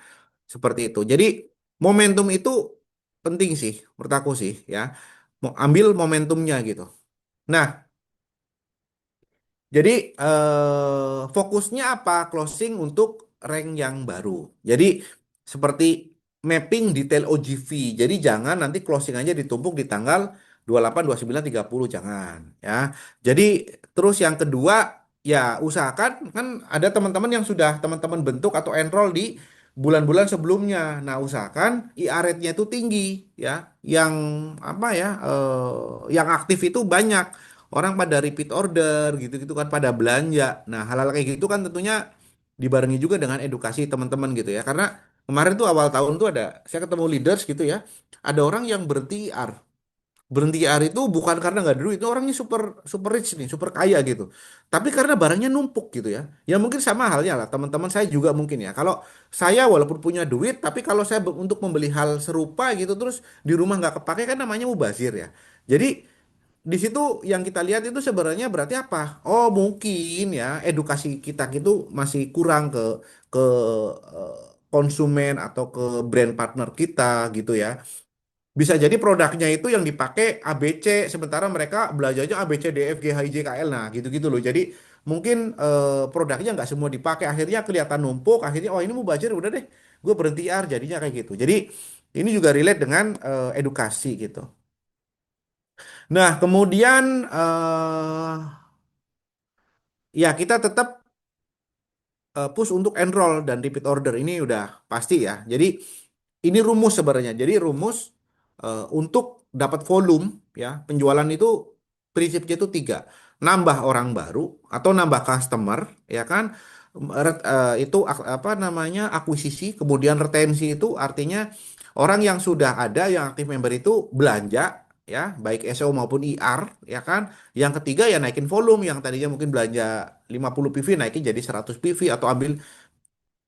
Seperti itu. Jadi momentum itu penting sih menurut aku sih ya. Mau ambil momentumnya gitu. Nah, jadi fokusnya apa? Closing untuk rank yang baru. Jadi seperti mapping detail OGV. Jadi jangan nanti closing aja ditumpuk di tanggal 28, 29, 30, jangan ya. Jadi terus yang kedua ya usahakan kan ada teman-teman yang sudah teman-teman bentuk atau enroll di bulan-bulan sebelumnya. Nah, usahakan IR rate-nya itu tinggi ya. Yang apa ya? Yang aktif itu banyak. Orang pada repeat order gitu-gitu kan, pada belanja. Nah, hal-hal kayak gitu kan tentunya dibarengi juga dengan edukasi teman-teman gitu ya. Karena kemarin tuh awal tahun tuh ada saya ketemu leaders gitu ya. Ada orang yang berhenti IR. Berhenti IR itu bukan karena nggak ada duit, itu orangnya super super rich nih, super kaya gitu. Tapi karena barangnya numpuk gitu ya. Ya mungkin sama halnya lah teman-teman saya juga mungkin ya. Kalau saya walaupun punya duit, tapi kalau saya untuk membeli hal serupa gitu terus di rumah nggak kepake kan namanya mubazir ya. Jadi di situ yang kita lihat itu sebenarnya berarti apa? Oh, mungkin ya edukasi kita gitu masih kurang ke eh, konsumen atau ke brand partner kita gitu ya. Bisa jadi produknya itu yang dipakai ABC sementara mereka belajarnya ABC DF G H I J K L, nah gitu-gitu loh. Jadi mungkin produknya nggak semua dipakai, akhirnya kelihatan numpuk, akhirnya oh ini mau belajar udah deh, gue berhenti R jadinya kayak gitu. Jadi ini juga relate dengan edukasi gitu. Nah, kemudian ya kita tetap push untuk enroll dan repeat order ini udah pasti ya. Jadi ini rumus sebenarnya. Jadi rumus untuk dapat volume ya penjualan itu prinsipnya itu tiga. Nambah orang baru atau nambah customer ya kan. Itu apa namanya akuisisi, kemudian retensi itu artinya orang yang sudah ada yang aktif member itu belanja ya baik SEO maupun IR ya kan. Yang ketiga ya naikin volume yang tadinya mungkin belanja 50 PV naikin jadi 100 PV atau ambil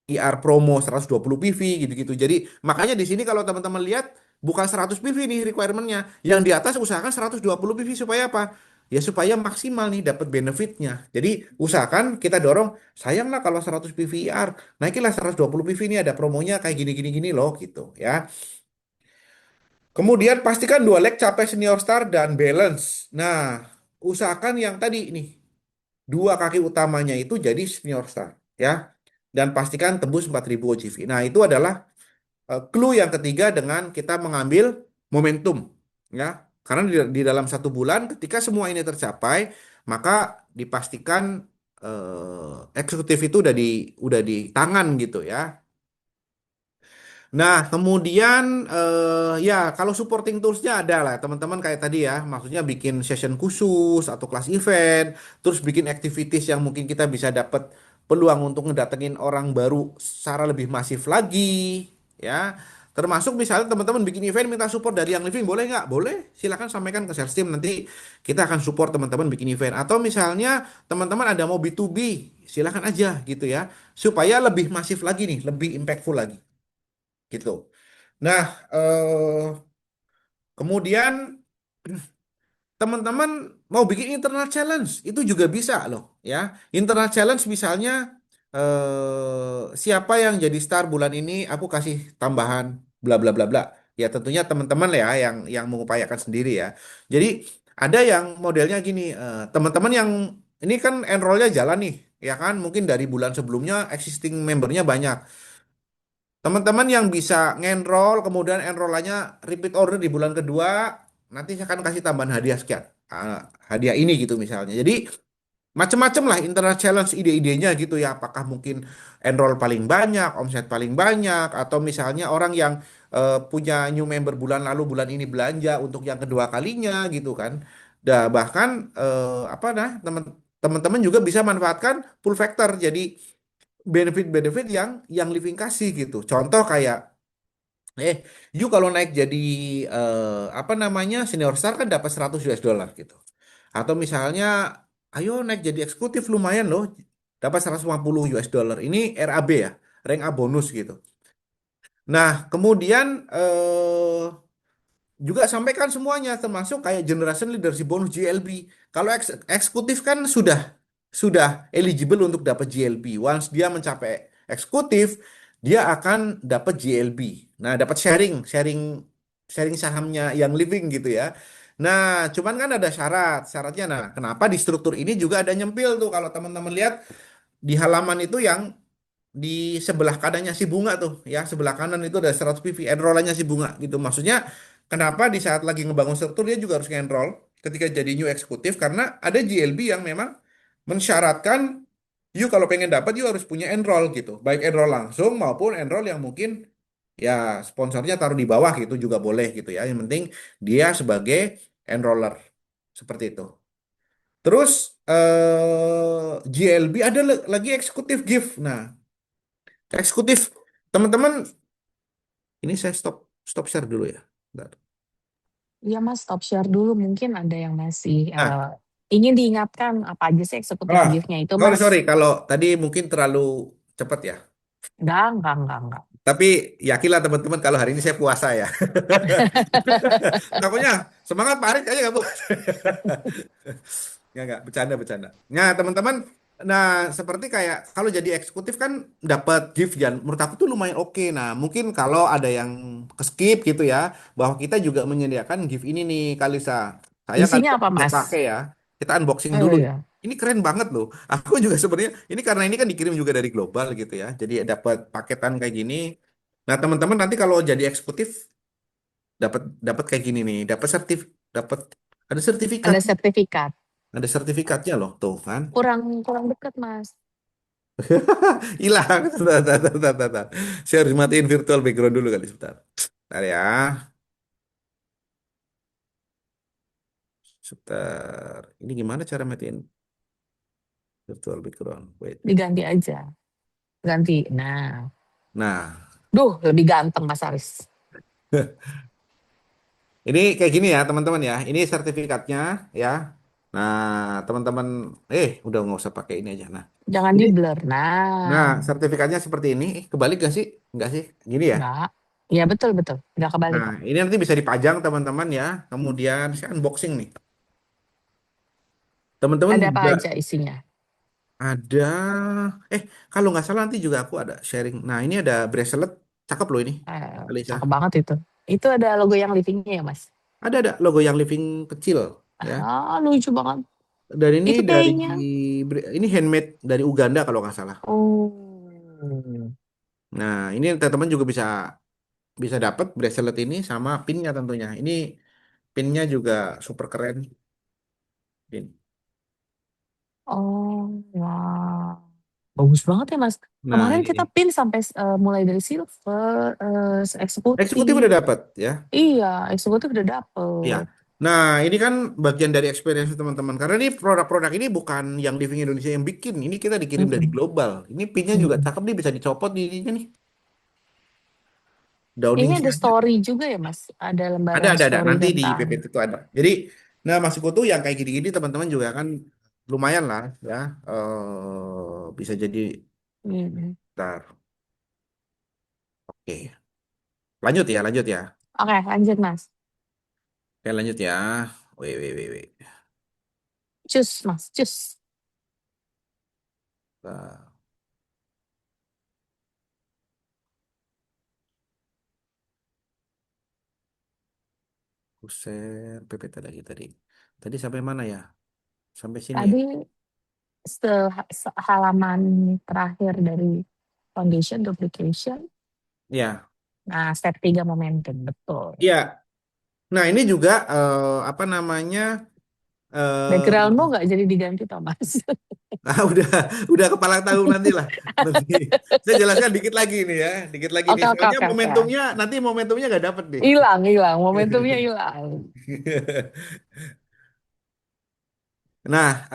IR promo 120 PV gitu-gitu. Jadi makanya di sini kalau teman-teman lihat bukan 100 PV nih requirement-nya. Yang di atas usahakan 120 PV supaya apa? Ya supaya maksimal nih dapat benefitnya. Jadi usahakan kita dorong, sayanglah kalau 100 PV IR, naikinlah 120 PV ini ada promonya kayak gini-gini gini loh gitu ya. Kemudian pastikan dua leg capai senior star dan balance. Nah, usahakan yang tadi nih dua kaki utamanya itu jadi senior star ya. Dan pastikan tembus 4.000 OGV. Nah, itu adalah clue yang ketiga dengan kita mengambil momentum ya. Karena di dalam 1 bulan ketika semua ini tercapai, maka dipastikan eksekutif itu udah di tangan gitu ya. Nah, kemudian ya kalau supporting toolsnya ada lah teman-teman kayak tadi ya, maksudnya bikin session khusus atau kelas event, terus bikin activities yang mungkin kita bisa dapat peluang untuk ngedatengin orang baru secara lebih masif lagi, ya. Termasuk misalnya teman-teman bikin event minta support dari yang living boleh nggak? Boleh, silakan sampaikan ke sales team nanti kita akan support teman-teman bikin event. Atau misalnya teman-teman ada mau B2B, silakan aja gitu ya, supaya lebih masif lagi nih, lebih impactful lagi gitu. Nah, kemudian teman-teman mau bikin internal challenge itu juga bisa loh ya. Internal challenge misalnya siapa yang jadi star bulan ini aku kasih tambahan bla bla bla bla. Ya tentunya teman-teman ya yang mengupayakan sendiri ya. Jadi ada yang modelnya gini, teman-teman yang ini kan enrollnya jalan nih, ya kan? Mungkin dari bulan sebelumnya existing membernya banyak. Teman-teman yang bisa ngenroll, kemudian enrollannya repeat order di bulan kedua, nanti saya akan kasih tambahan hadiah sekian. Hadiah ini gitu misalnya. Jadi macam-macam lah internal challenge ide-idenya gitu ya. Apakah mungkin enroll paling banyak, omset paling banyak, atau misalnya orang yang punya new member bulan lalu, bulan ini belanja untuk yang kedua kalinya gitu kan. Bahkan apa nah teman-teman juga bisa manfaatkan pull factor. Jadi benefit-benefit yang living kasih gitu. Contoh kayak eh you kalau naik jadi apa namanya senior star kan dapat 100 US dollar gitu. Atau misalnya ayo naik jadi eksekutif lumayan loh dapat 150 US dollar. Ini RAB ya, rank A bonus gitu. Nah, kemudian juga sampaikan semuanya termasuk kayak generation leadership bonus GLB. Kalau eksekutif kan sudah eligible untuk dapat GLB. Once dia mencapai eksekutif, dia akan dapat GLB. Nah, dapat sharing, sharing sharing sahamnya yang living gitu ya. Nah, cuman kan ada syarat. Syaratnya nah, kenapa di struktur ini juga ada nyempil tuh kalau teman-teman lihat di halaman itu yang di sebelah kanannya si bunga tuh ya sebelah kanan itu ada 100 PV enrollannya si bunga gitu maksudnya kenapa di saat lagi ngebangun struktur dia juga harus nge-enroll ketika jadi new eksekutif karena ada GLB yang memang mensyaratkan you kalau pengen dapat you harus punya enroll gitu baik enroll langsung maupun enroll yang mungkin ya sponsornya taruh di bawah gitu juga boleh gitu ya yang penting dia sebagai enroller seperti itu. Terus GLB ada lagi eksekutif gift. Nah, eksekutif teman-teman ini saya stop stop share dulu ya. Bentar. Iya Mas, stop share dulu. Mungkin ada yang masih Nah, ingin diingatkan apa aja sih eksekutif ah, gift-nya itu sorry Mas? sorry kalau tadi mungkin terlalu cepat ya. Enggak. Tapi yakinlah teman-teman kalau hari ini saya puasa ya. Takutnya semangat Pak Aris kayaknya nggak puasa. Nggak, bercanda, bercanda. Nah, teman-teman, nah seperti kayak kalau jadi eksekutif kan dapat gift dan menurut aku tuh lumayan oke. Nah, mungkin kalau ada yang skip gitu ya, bahwa kita juga menyediakan gift ini nih, Kalisa. Saya kali Isinya apa cek Mas? pakai ya. Kita unboxing Oh dulu. iya. Ini keren banget loh. Aku juga sebenarnya ini karena ini kan dikirim juga dari global gitu ya. Jadi dapat paketan kayak gini. Nah, teman-teman nanti kalau jadi eksekutif dapat dapat kayak gini nih, dapat ada sertifikat. Ada sertifikat. Ada sertifikatnya loh, tuh kan. Kurang kurang dekat Mas. Hilang. Sebentar, sebentar, sebentar, sebentar. Saya harus matiin virtual background dulu kali sebentar. Bentar ya. Sebentar. Ini gimana cara matiin virtual background? Wait. Diganti aja. Ganti. Nah. Nah, Duh, lebih ganteng Mas Aris. ini kayak gini ya teman-teman ya. Ini sertifikatnya ya. Nah, teman-teman, udah nggak usah pakai ini aja. Nah, Jangan ini, di blur. Nah. sertifikatnya seperti ini. Kebalik gak sih? Enggak sih? Gini ya. Enggak. Ya betul betul. Enggak kebalik Nah, kok. ini nanti bisa dipajang teman-teman ya. Kemudian saya unboxing nih. Teman-teman Ada apa juga aja isinya? ada. Eh, kalau nggak salah nanti juga aku ada sharing. Nah, ini ada bracelet. Cakep loh ini, Alisa. Cakep banget itu. Itu ada logo yang livingnya ya Mas? Ada logo yang living kecil ya. Ah, lucu banget. Dan ini Itu dari kayaknya. ini handmade dari Uganda kalau nggak salah. Oh. Nah, ini teman-teman juga bisa bisa dapat bracelet ini sama pinnya tentunya. Ini pinnya juga super keren. Pin. Oh, wah. Bagus banget ya Mas. Nah, Kemarin ini kita nih. pin sampai mulai dari silver, Eksekutif eksekutif. udah dapat ya. Iya, eksekutif udah Ya. dapet. Nah, ini kan bagian dari experience teman-teman. Karena ini produk-produk ini bukan yang Living Indonesia yang bikin. Ini kita dikirim dari Mm-mm, global. Ini pinnya juga mm-mm. cakep nih, bisa dicopot di ininya nih. Downing Kayaknya ada seal-nya. story juga ya Mas. Ada Ada, lembaran ada. story Nanti di tentang. PPT itu ada. Jadi, nah maksudku tuh yang kayak gini-gini teman-teman juga kan lumayan lah ya. Bisa jadi, Mm-mm. ntar. Oke. Lanjut ya, lanjut ya. Oke, lanjut Mas. Oke, lanjut ya. Wait, wait, wait, wait. Cus Mas, cus. Nah, aku share PPT lagi tadi. Tadi sampai mana ya? Sampai sini ya. Tadi halaman terakhir dari foundation duplication. Iya, Nah, step 3 momentum, betul. iya. Nah, ini juga apa namanya? Backgroundmu nggak jadi diganti Thomas. Udah kepala tahu nanti lah. Nanti saya jelaskan dikit lagi nih ya, dikit lagi nih. Oke, oke, Soalnya oke, oke. momentumnya nggak dapet nih. Hilang, hilang. Momentumnya hilang. Nah,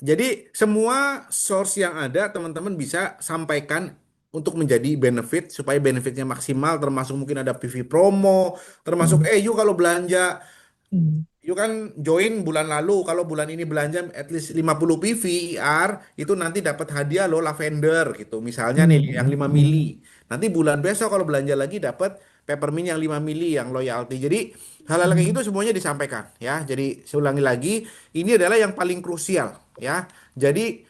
jadi semua source yang ada teman-teman bisa sampaikan untuk menjadi benefit supaya benefitnya maksimal, termasuk mungkin ada PV promo, termasuk Hmm, you kalau belanja. hmm, You kan join bulan lalu, kalau bulan ini belanja at least 50 PVR, itu nanti dapat hadiah lo lavender gitu. Misalnya nih yang hmm, 5 hmm, mili. Nanti bulan besok kalau belanja lagi dapat peppermint yang 5 mili yang loyalty. Jadi hal-hal kayak hmm, gitu semuanya disampaikan ya. Jadi saya ulangi lagi, ini adalah yang paling krusial ya. Jadi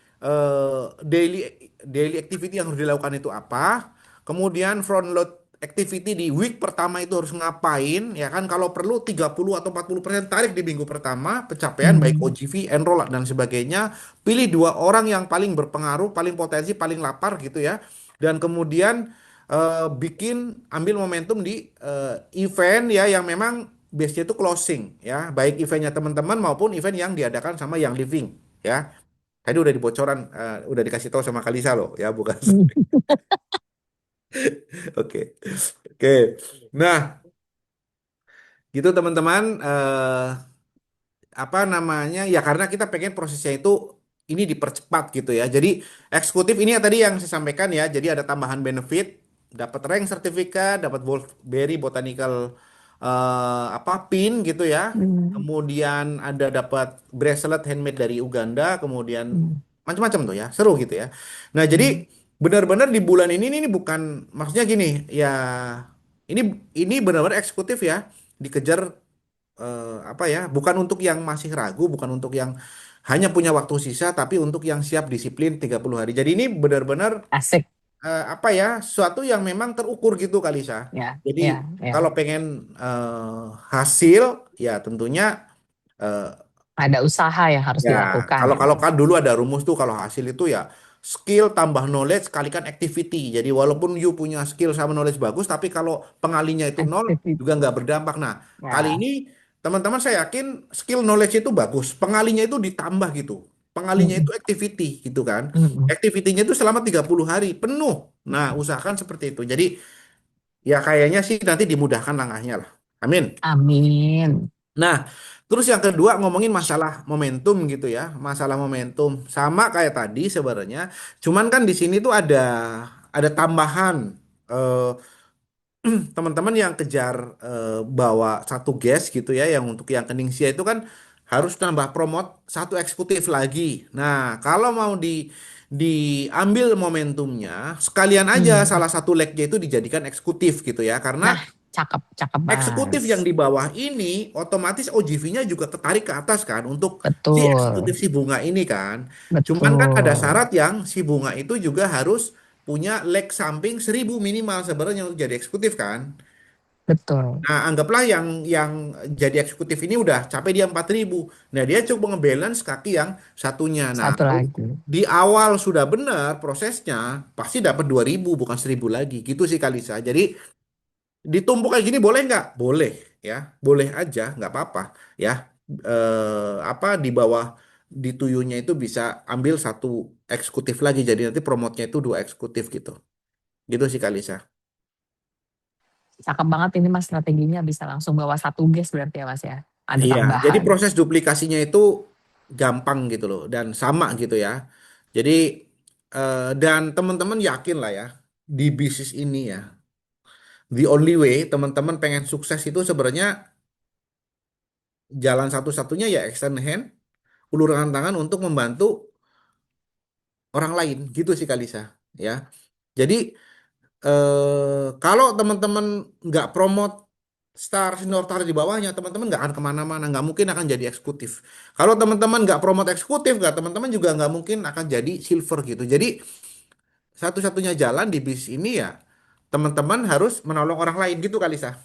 daily daily activity yang harus dilakukan itu apa? Kemudian front load activity di week pertama itu harus ngapain ya kan kalau perlu 30 atau 40% tarik di minggu pertama pencapaian baik hmm. OGV, enroll dan sebagainya. Pilih dua orang yang paling berpengaruh, paling potensi, paling lapar gitu ya. Dan kemudian ambil momentum di event ya yang memang base-nya itu closing ya, baik eventnya teman-teman maupun event yang diadakan sama yang living ya. Tadi udah dibocoran, udah dikasih tahu sama Kalisa loh ya, bukan. Oke. Oke. Nah, gitu teman-teman, apa namanya ya karena kita pengen prosesnya itu ini dipercepat gitu ya. Jadi eksekutif ini ya tadi yang saya sampaikan ya. Jadi ada tambahan benefit, dapat rank sertifikat, dapat Wolfberry Botanical apa pin gitu ya. Hmm, Kemudian ada dapat bracelet handmade dari Uganda, kemudian hmm, macam-macam tuh ya. Seru gitu ya. Nah, jadi hmm. benar-benar di bulan ini bukan maksudnya gini ya, ini benar-benar eksekutif ya, dikejar apa ya, bukan untuk yang masih ragu, bukan untuk yang hanya punya waktu sisa, tapi untuk yang siap disiplin 30 hari. Jadi ini benar-benar Asik. apa ya, sesuatu yang memang terukur gitu Kalisa. Ya, Jadi ya, ya. kalau pengen hasil, ya tentunya eh, Ada usaha yang harus ya dilakukan kalau ya, kalau Mas. kan dulu ada rumus tuh kalau hasil itu ya skill tambah knowledge kalikan activity. Jadi walaupun you punya skill sama knowledge bagus, tapi kalau pengalinya itu nol Activity. juga nggak berdampak. Nah, kali Ya. ini teman-teman saya yakin skill knowledge itu bagus, pengalinya itu ditambah gitu. pengalinya itu Mm-mm. activity gitu kan. Mm-mm. Activity-nya itu selama 30 hari penuh. Nah, usahakan seperti itu. Jadi ya kayaknya sih nanti dimudahkan langkahnya lah. Amin. Amin. Nah, terus yang kedua ngomongin masalah momentum gitu ya, masalah momentum sama kayak tadi sebenarnya. Cuman kan di sini tuh ada tambahan eh, teman-teman yang kejar bawa satu guest gitu ya, yang untuk yang ke Ningxia itu kan harus nambah promote satu eksekutif lagi. Nah, kalau mau diambil momentumnya, sekalian aja Hmm. salah satu legnya itu dijadikan eksekutif gitu ya, karena Nah, cakep, cakep, eksekutif Mas. yang di bawah ini otomatis OGV-nya juga ketarik ke atas kan untuk si eksekutif Betul, si bunga ini kan. Cuman kan ada betul, syarat yang si bunga itu juga harus punya leg samping 1.000 minimal sebenarnya untuk jadi eksekutif kan. betul. Nah, anggaplah yang jadi eksekutif ini udah capek dia 4.000. Nah, dia coba ngebalance kaki yang satunya. Nah, Satu kalau lagi. di awal sudah benar prosesnya, pasti dapat 2.000 bukan 1.000 lagi. Gitu sih Kalisa. Jadi ditumpuk kayak gini boleh nggak? Boleh ya, boleh aja, nggak apa-apa ya. Apa di bawah di tuyunya itu bisa ambil satu eksekutif lagi. Jadi nanti promotnya itu dua eksekutif gitu. Gitu sih Kalisa. Cakep banget ini Mas strateginya bisa langsung bawa satu gas berarti ya Mas ya. Ada Iya, jadi tambahan. proses duplikasinya itu gampang gitu loh dan sama gitu ya. Jadi dan teman-teman yakin lah ya di bisnis ini ya. The only way teman-teman pengen sukses itu sebenarnya jalan satu-satunya ya extend hand, ulurkan tangan untuk membantu orang lain gitu sih Kalisa ya. Jadi kalau teman-teman nggak promote star senior star di bawahnya, teman-teman nggak akan kemana-mana, nggak mungkin akan jadi eksekutif. Kalau teman-teman nggak promote eksekutif, nggak teman-teman juga nggak mungkin akan jadi silver gitu. Jadi satu-satunya jalan di bisnis ini ya teman-teman harus menolong orang lain gitu Kalisa.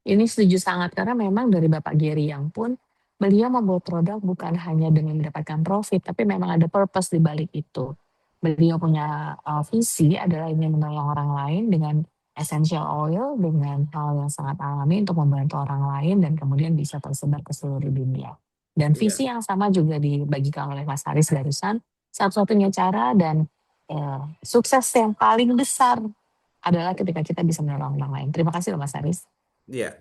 Ini setuju sangat karena memang dari Bapak Gary yang pun beliau membuat produk bukan hanya dengan mendapatkan profit, tapi memang ada purpose di balik itu. Beliau punya visi adalah ingin menolong orang lain dengan essential oil dengan hal yang sangat alami untuk membantu orang lain dan kemudian bisa tersebar ke seluruh dunia. Dan Iya, visi yang sama juga dibagikan oleh Mas Haris barusan. Satu-satunya cara dan sukses yang paling besar adalah ketika kita bisa menolong orang lain. Terima kasih loh Mas Haris. iya.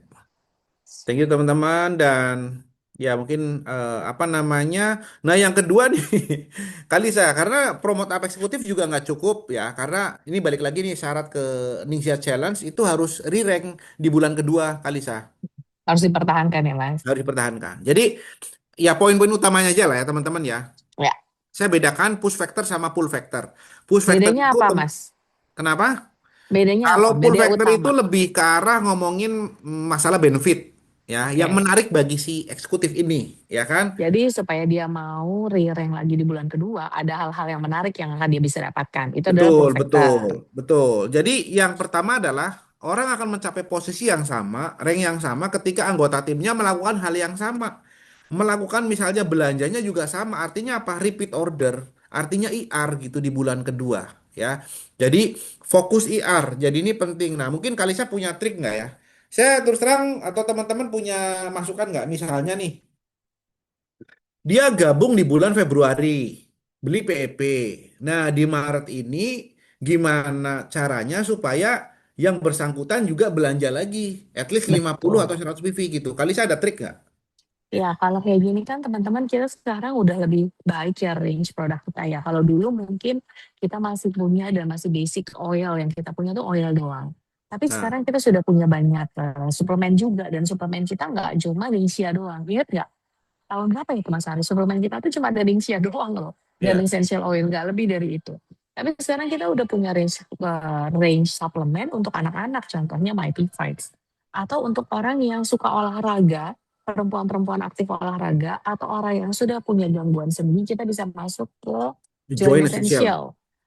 Thank you teman-teman dan ya mungkin apa namanya. Nah yang kedua nih Kalisa karena promote up eksekutif juga nggak cukup ya karena ini balik lagi nih syarat ke Ningxia Challenge itu harus re-rank di bulan kedua Kalisa Harus dipertahankan ya, Mas. harus dipertahankan. Jadi ya poin-poin utamanya aja lah ya teman-teman ya. Ya, Saya bedakan push factor sama pull factor. Push factor bedanya itu apa, Mas? kenapa? Bedanya Kalau apa? pull Beda factor itu utama. lebih ke arah ngomongin masalah benefit ya, yang Oke. menarik bagi si eksekutif ini, ya kan? Jadi supaya dia mau re-rank lagi di bulan kedua, ada hal-hal yang menarik yang akan dia bisa dapatkan. Itu adalah Betul, pull betul, factor. betul. Jadi yang pertama adalah orang akan mencapai posisi yang sama, rank yang sama ketika anggota timnya melakukan hal yang sama. Melakukan misalnya belanjanya juga sama, artinya apa? Repeat order, artinya IR gitu di bulan kedua, ya. Jadi fokus IR. Jadi ini penting. Nah, mungkin Kalisa punya trik nggak ya? Saya terus terang atau teman-teman punya masukan nggak? Misalnya nih, dia gabung di bulan Februari, beli PEP. Nah, di Maret ini gimana caranya supaya yang bersangkutan juga belanja lagi, at least 50 atau Betul. 100 PV gitu. Kali saya ada trik nggak? Ya, kalau kayak gini kan teman-teman kita sekarang udah lebih baik ya range produk kita ya. Kalau dulu mungkin kita masih punya dan masih basic oil yang kita punya tuh oil doang. Tapi Nah, sekarang kita sudah punya banyak suplemen juga dan suplemen kita nggak cuma Indonesia doang. Ingat nggak? Tahun berapa itu Mas Ari? Suplemen kita tuh cuma ada Ningxia doang loh. Dan ya, essential oil, nggak lebih dari itu. Tapi sekarang kita udah punya range suplemen untuk anak-anak, contohnya Mighty Fights. Atau untuk orang yang suka olahraga, perempuan-perempuan aktif olahraga, atau orang yang sudah punya gangguan sendi, kita bisa masuk ke Join join essential. Essential.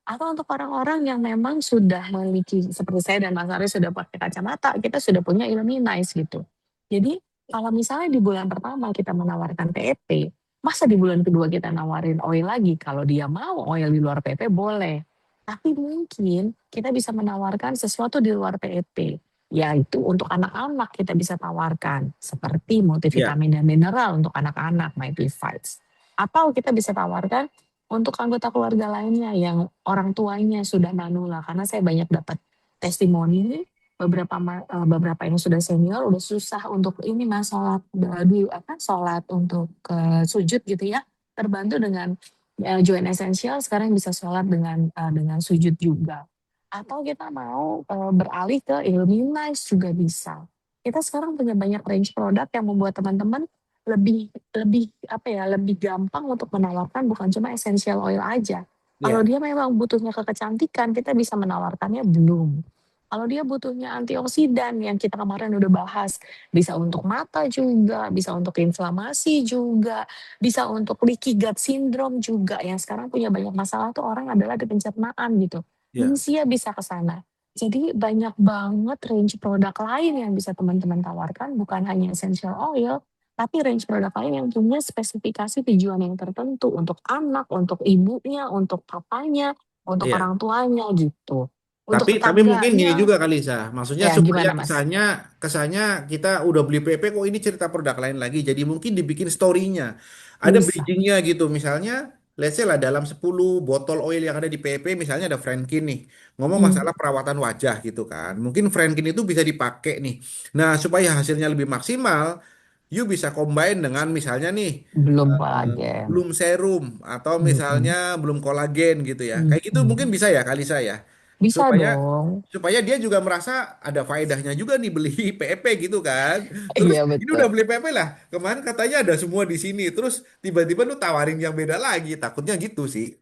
Atau untuk orang-orang yang memang sudah memiliki, seperti saya dan Mas Ari sudah pakai kacamata, kita sudah punya Illuminize gitu. Jadi kalau misalnya di bulan pertama kita menawarkan PEP, masa di bulan kedua kita nawarin oil lagi? Kalau dia mau oil di luar PEP boleh. Tapi mungkin kita bisa menawarkan sesuatu di luar PEP yaitu untuk anak-anak kita bisa tawarkan seperti Ya, multivitamin dan mineral untuk anak-anak, Vites. Atau kita bisa tawarkan untuk anggota keluarga lainnya yang orang tuanya sudah manula, karena saya banyak dapat testimoni beberapa yang sudah senior udah susah untuk ini Mas sholat sholat untuk sujud gitu ya, terbantu dengan join essential sekarang bisa sholat dengan sujud juga. Atau kita mau beralih ke Illuminize juga bisa. Kita sekarang punya banyak range produk yang membuat teman-teman lebih lebih apa ya, lebih gampang untuk menawarkan bukan cuma essential oil aja. Kalau ya, dia memang butuhnya ke kecantikan, kita bisa menawarkannya belum. Kalau dia butuhnya antioksidan yang kita kemarin udah bahas, bisa untuk mata juga, bisa untuk inflamasi juga, bisa untuk leaky gut syndrome juga, yang sekarang punya banyak masalah tuh orang adalah di pencernaan gitu. ya, Linsia bisa ke sana. Jadi banyak banget range produk lain yang bisa teman-teman tawarkan, bukan hanya essential oil, tapi range produk lain yang punya spesifikasi tujuan yang tertentu untuk anak, untuk ibunya, untuk papanya, untuk iya. orang tuanya gitu. Untuk Tapi mungkin gini tetangganya, juga kali Sa. Maksudnya ya supaya gimana Mas? kesannya kita udah beli PP kok ini cerita produk lain lagi. Jadi mungkin dibikin story-nya. Ada Bisa. bridging-nya gitu. Misalnya let's say lah dalam 10 botol oil yang ada di PP misalnya ada Frankin nih. Ngomong Hmm, masalah perawatan wajah gitu kan. Mungkin Frankin itu bisa dipakai nih. Nah, supaya hasilnya lebih maksimal, you bisa combine dengan misalnya nih belum eh, kolagen. belum serum atau misalnya Mm-mm. belum kolagen gitu ya. Kayak gitu mungkin Mm-mm. bisa ya kali saya. Bisa Supaya dong. supaya dia juga merasa ada faedahnya juga nih beli PEP gitu kan. Terus Iya ini betul. udah beli PEP lah. Kemarin katanya ada semua di sini. Terus tiba-tiba lu tawarin yang beda lagi. Takutnya gitu sih.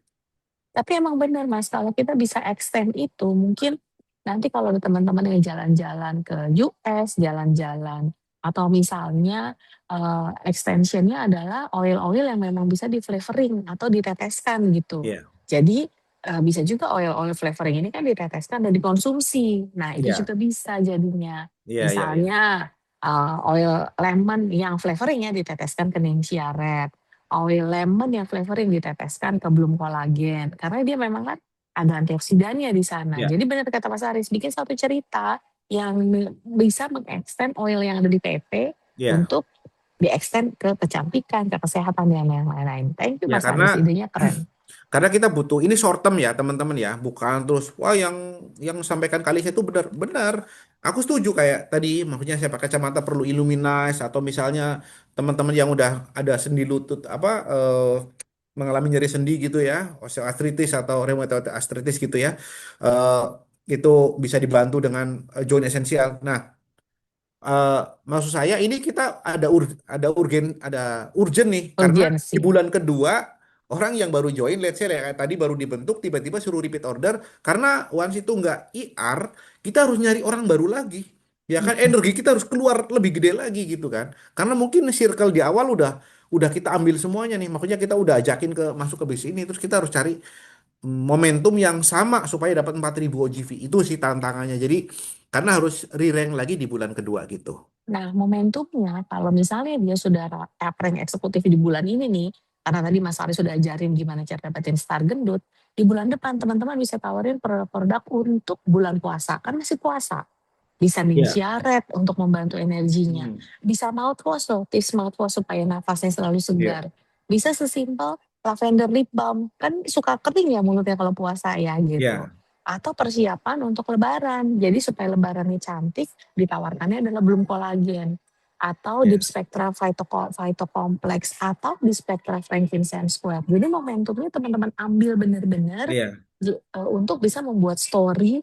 Tapi emang benar Mas, kalau kita bisa extend itu, mungkin nanti kalau ada teman-teman yang jalan-jalan ke US, jalan-jalan, atau misalnya extensionnya adalah oil-oil yang memang bisa di flavoring atau diteteskan gitu. Iya, Jadi bisa juga oil-oil flavoring ini kan diteteskan dan dikonsumsi. Nah itu iya, juga bisa jadinya. iya, iya, iya. Misalnya oil lemon yang flavoringnya diteteskan ke Ningxia Red, oil lemon yang flavoring diteteskan ke Bloom Collagen. Karena dia memang kan ada antioksidannya di sana. Iya, Jadi benar kata Mas Aris, bikin satu cerita yang bisa mengextend oil yang ada di PP iya. untuk diextend ke kecantikan, ke kesehatan, dan yang lain-lain. Thank you Ya Mas karena Aris, idenya keren. karena kita butuh ini short term ya teman-teman ya, bukan terus wah yang sampaikan Kalisa itu benar-benar. Aku setuju kayak tadi, maksudnya saya pakai kacamata perlu Illuminize atau misalnya teman-teman yang udah ada sendi lutut apa mengalami nyeri sendi gitu ya, osteoartritis atau rheumatoid arthritis gitu ya, eh, itu bisa dibantu dengan joint essential. Nah, eh, maksud saya ini kita ada urgen nih karena di Urgensi. bulan kedua orang yang baru join, let's say kayak tadi baru dibentuk tiba-tiba suruh repeat order karena once itu nggak IR kita harus nyari orang baru lagi, ya kan Mm-mm. energi kita harus keluar lebih gede lagi gitu kan, karena mungkin circle di awal udah kita ambil semuanya nih, maksudnya kita udah ajakin ke masuk ke bisnis ini terus kita harus cari momentum yang sama supaya dapat 4.000 OGV itu sih tantangannya, jadi karena harus re-rank lagi di bulan kedua gitu. Nah, momentumnya kalau misalnya dia sudah rank eksekutif di bulan ini nih, karena tadi Mas Ari sudah ajarin gimana cara dapetin star gendut, di bulan depan teman-teman bisa tawarin produk-produk untuk bulan puasa, kan masih puasa. Bisa Ya. Ningxia Red untuk membantu energinya. Hmm. Bisa mouthwash loh, tips mouthwash supaya nafasnya selalu Iya, segar. Bisa sesimpel lavender lip balm, kan suka kering ya mulutnya kalau puasa ya gitu. ya, Atau persiapan untuk lebaran, jadi supaya lebarannya cantik, ditawarkannya adalah Bloom Collagen. Atau Deep ya, Spectra Phytocomplex, atau Deep Spectra Frankincense Square. Jadi momentumnya teman-teman ambil benar-benar iya. untuk bisa membuat story.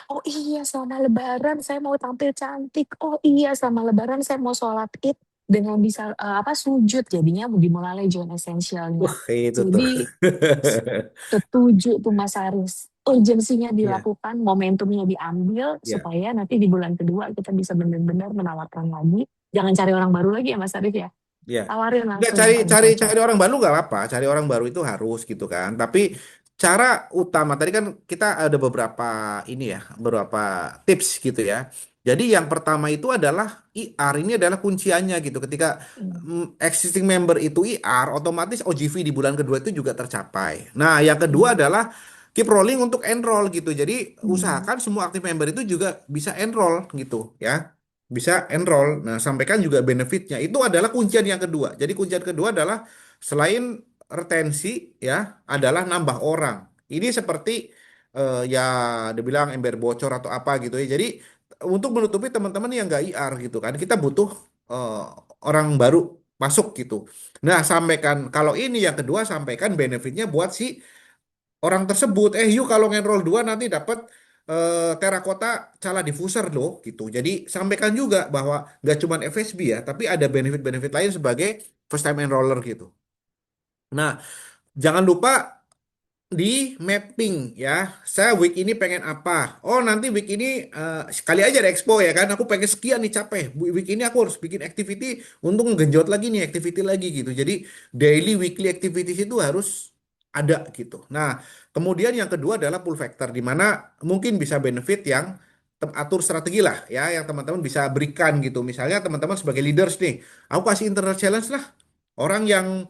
Oh iya, selama lebaran saya mau tampil cantik. Oh iya, selama lebaran saya mau sholat id dengan bisa sujud. Jadinya dimulai join essentialnya. Itu tuh. Jadi setuju tuh Mas Aris. Urgensinya Iya, dilakukan, momentumnya diambil iya, supaya nanti di bulan kedua kita bisa benar-benar menawarkan lagi. Jangan cari orang baru lagi ya Mas Aris ya. iya. Tawarin Nggak langsung cari yang paling cari cocok. cari orang baru nggak apa-apa. Cari orang baru itu harus gitu kan. Tapi cara utama tadi kan kita ada beberapa ini ya, beberapa tips gitu ya. Jadi yang pertama itu adalah IR ini adalah kunciannya gitu. Ketika Hmm. existing member itu IR, otomatis OGV di bulan kedua itu juga tercapai. Nah, yang kedua Hmm. adalah keep rolling untuk enroll gitu. Jadi Hmm. usahakan semua active member itu juga bisa enroll gitu ya. Bisa enroll. Nah, sampaikan juga benefitnya. Itu adalah kuncian yang kedua. Jadi kuncian kedua adalah selain retensi ya, adalah nambah orang. Ini seperti ya dibilang ember bocor atau apa gitu ya. Jadi untuk menutupi teman-teman yang nggak IR gitu kan, kita butuh eh, orang baru masuk gitu. Nah, sampaikan kalau ini yang kedua sampaikan benefitnya buat si orang tersebut. Yuk kalau ngenroll dua nanti dapat terakota cala diffuser loh gitu. Jadi sampaikan juga bahwa nggak cuma FSB ya, tapi ada benefit-benefit lain sebagai first time enroller gitu. Nah, jangan lupa di mapping ya. Saya week ini pengen apa? Oh, nanti week ini sekali aja ada expo ya kan. Aku pengen sekian nih capek. Week ini aku harus bikin activity untuk ngegenjot lagi nih activity lagi gitu. Jadi daily weekly activities itu harus ada gitu. Nah, kemudian yang kedua adalah pull factor di mana mungkin bisa benefit yang atur strategi lah ya yang teman-teman bisa berikan gitu. Misalnya teman-teman sebagai leaders nih, aku kasih internal challenge lah. Orang yang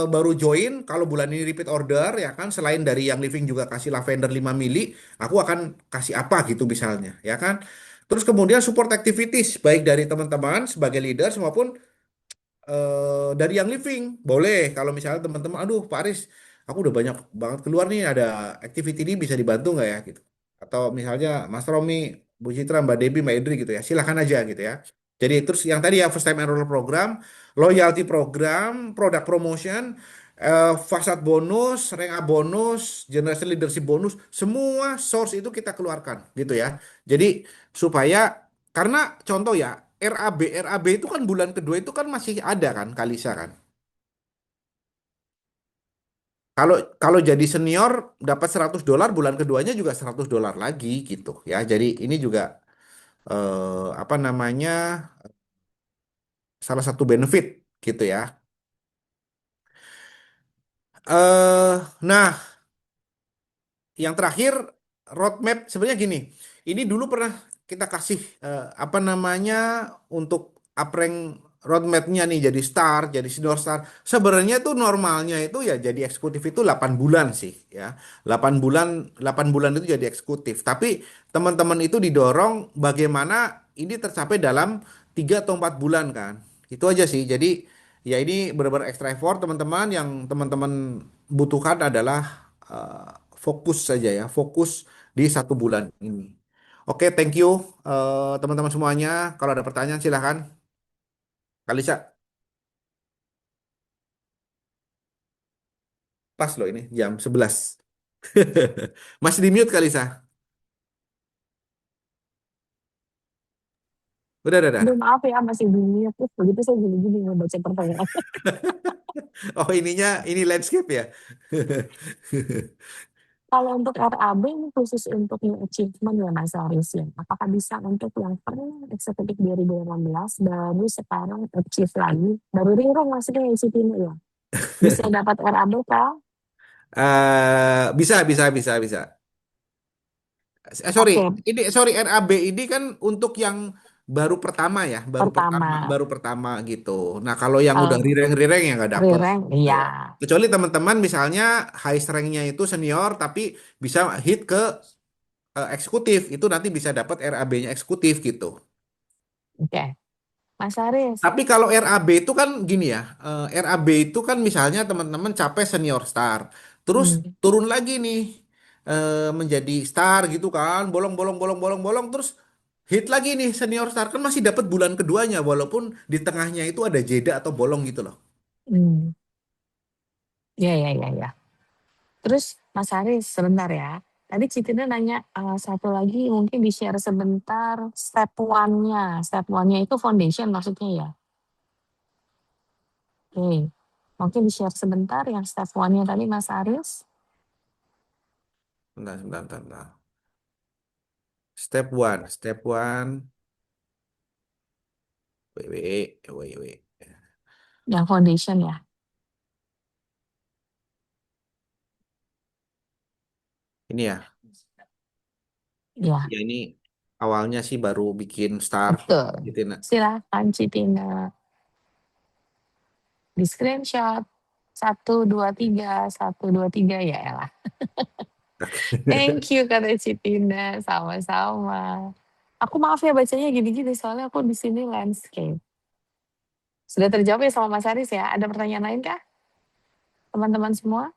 baru join kalau bulan ini repeat order ya kan selain dari yang living juga kasih lavender 5 mili aku akan kasih apa gitu misalnya ya kan terus kemudian support activities baik dari teman-teman sebagai leaders maupun dari yang living boleh kalau misalnya teman-teman aduh Pak Aris aku udah banyak banget keluar nih ada activity ini bisa dibantu nggak ya gitu atau misalnya Mas Romi Bu Citra Mbak Debi Mbak Idri gitu ya silakan aja gitu ya jadi terus yang tadi ya first time enroll program loyalty program product promotion fasad bonus renga bonus generation leadership bonus semua source itu kita keluarkan gitu ya jadi supaya karena contoh ya RAB itu kan bulan kedua itu kan masih ada kan Kalisa kan. Kalau kalau jadi senior dapat $100 bulan keduanya juga $100 lagi gitu ya. Jadi ini juga apa namanya salah satu benefit gitu ya. Nah yang terakhir roadmap sebenarnya gini. Ini dulu pernah kita kasih apa namanya untuk uprank roadmapnya nih jadi star, jadi senior star. Sebenarnya tuh normalnya itu ya jadi eksekutif itu 8 bulan sih ya. 8 bulan itu jadi eksekutif. Tapi teman-teman itu didorong bagaimana ini tercapai dalam 3 atau 4 bulan kan. Itu aja sih. Jadi ya ini benar-benar extra effort teman-teman yang teman-teman butuhkan adalah fokus saja ya, fokus di 1 bulan ini. Oke, thank you teman-teman semuanya. Kalau ada pertanyaan silahkan. Kalisa, pas loh ini jam 11. Masih di mute Kalisa. Udah. Aduh maaf ya masih bingung terus begitu saya gini-gini ngebaca pertanyaan. Oh ini landscape ya. Kalau untuk RAB ini khusus untuk new achievement ya Mas Aris ya. Apakah bisa untuk yang pernah eksekutif 2018 baru sekarang achieve lagi, baru ringrong maksudnya isi ini ya. Bisa dapat RAB kah? Bisa. Sorry, Oke, sorry RAB ini kan untuk yang baru pertama ya, pertama baru pertama gitu. Nah kalau yang udah kalau rireng-rireng ya nggak dapet rireng gitu iya. ya. Kecuali teman-teman misalnya high strength-nya itu senior tapi bisa hit ke eksekutif, itu nanti bisa dapat RAB-nya eksekutif gitu. Oke, Mas Aris. Tapi kalau RAB itu kan gini ya, RAB itu kan misalnya teman-teman capek senior star, terus Hmm, turun lagi nih menjadi star gitu kan, bolong, terus hit lagi nih senior star kan masih dapat bulan keduanya walaupun di tengahnya itu ada jeda atau bolong gitu loh. hmm. Ya. Terus Mas Haris sebentar ya. Tadi Citina nanya satu lagi mungkin di-share sebentar step one-nya. Step one-nya itu foundation maksudnya ya? Oke. Mungkin di-share sebentar yang step one-nya tadi Mas Haris. Bentar. Step one. Wait. Yang foundation ya? Ini ya, Ya, ya ini awalnya sih baru bikin star betul. gitu nah. Silahkan Citina di screenshot. 1, 2, 3, 1, 2, 3 ya Ella. Thank you kata Citina, sama-sama. Aku maaf ya bacanya gini-gini soalnya aku di sini landscape. Sudah terjawab ya sama Mas Haris ya? Ada pertanyaan lain kah teman-teman semua?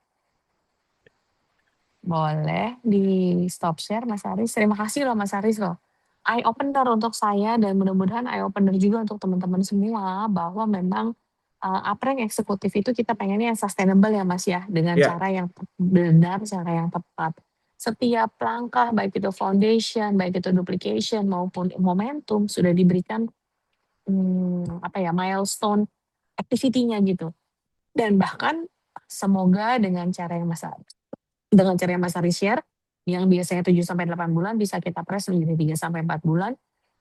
Boleh di stop share Mas Haris. Terima kasih loh Mas Haris loh. Eye opener untuk saya dan mudah-mudahan eye opener juga untuk teman-teman semua bahwa memang apreng eksekutif itu kita pengennya yang sustainable ya Mas ya, dengan Ya, cara yang benar, cara yang tepat. Setiap langkah baik itu foundation, baik itu duplication maupun momentum sudah diberikan apa ya milestone activity-nya gitu. Dan bahkan semoga dengan cara yang Mas Ari share, yang biasanya 7 sampai 8 bulan bisa kita press menjadi 3 sampai 4 bulan,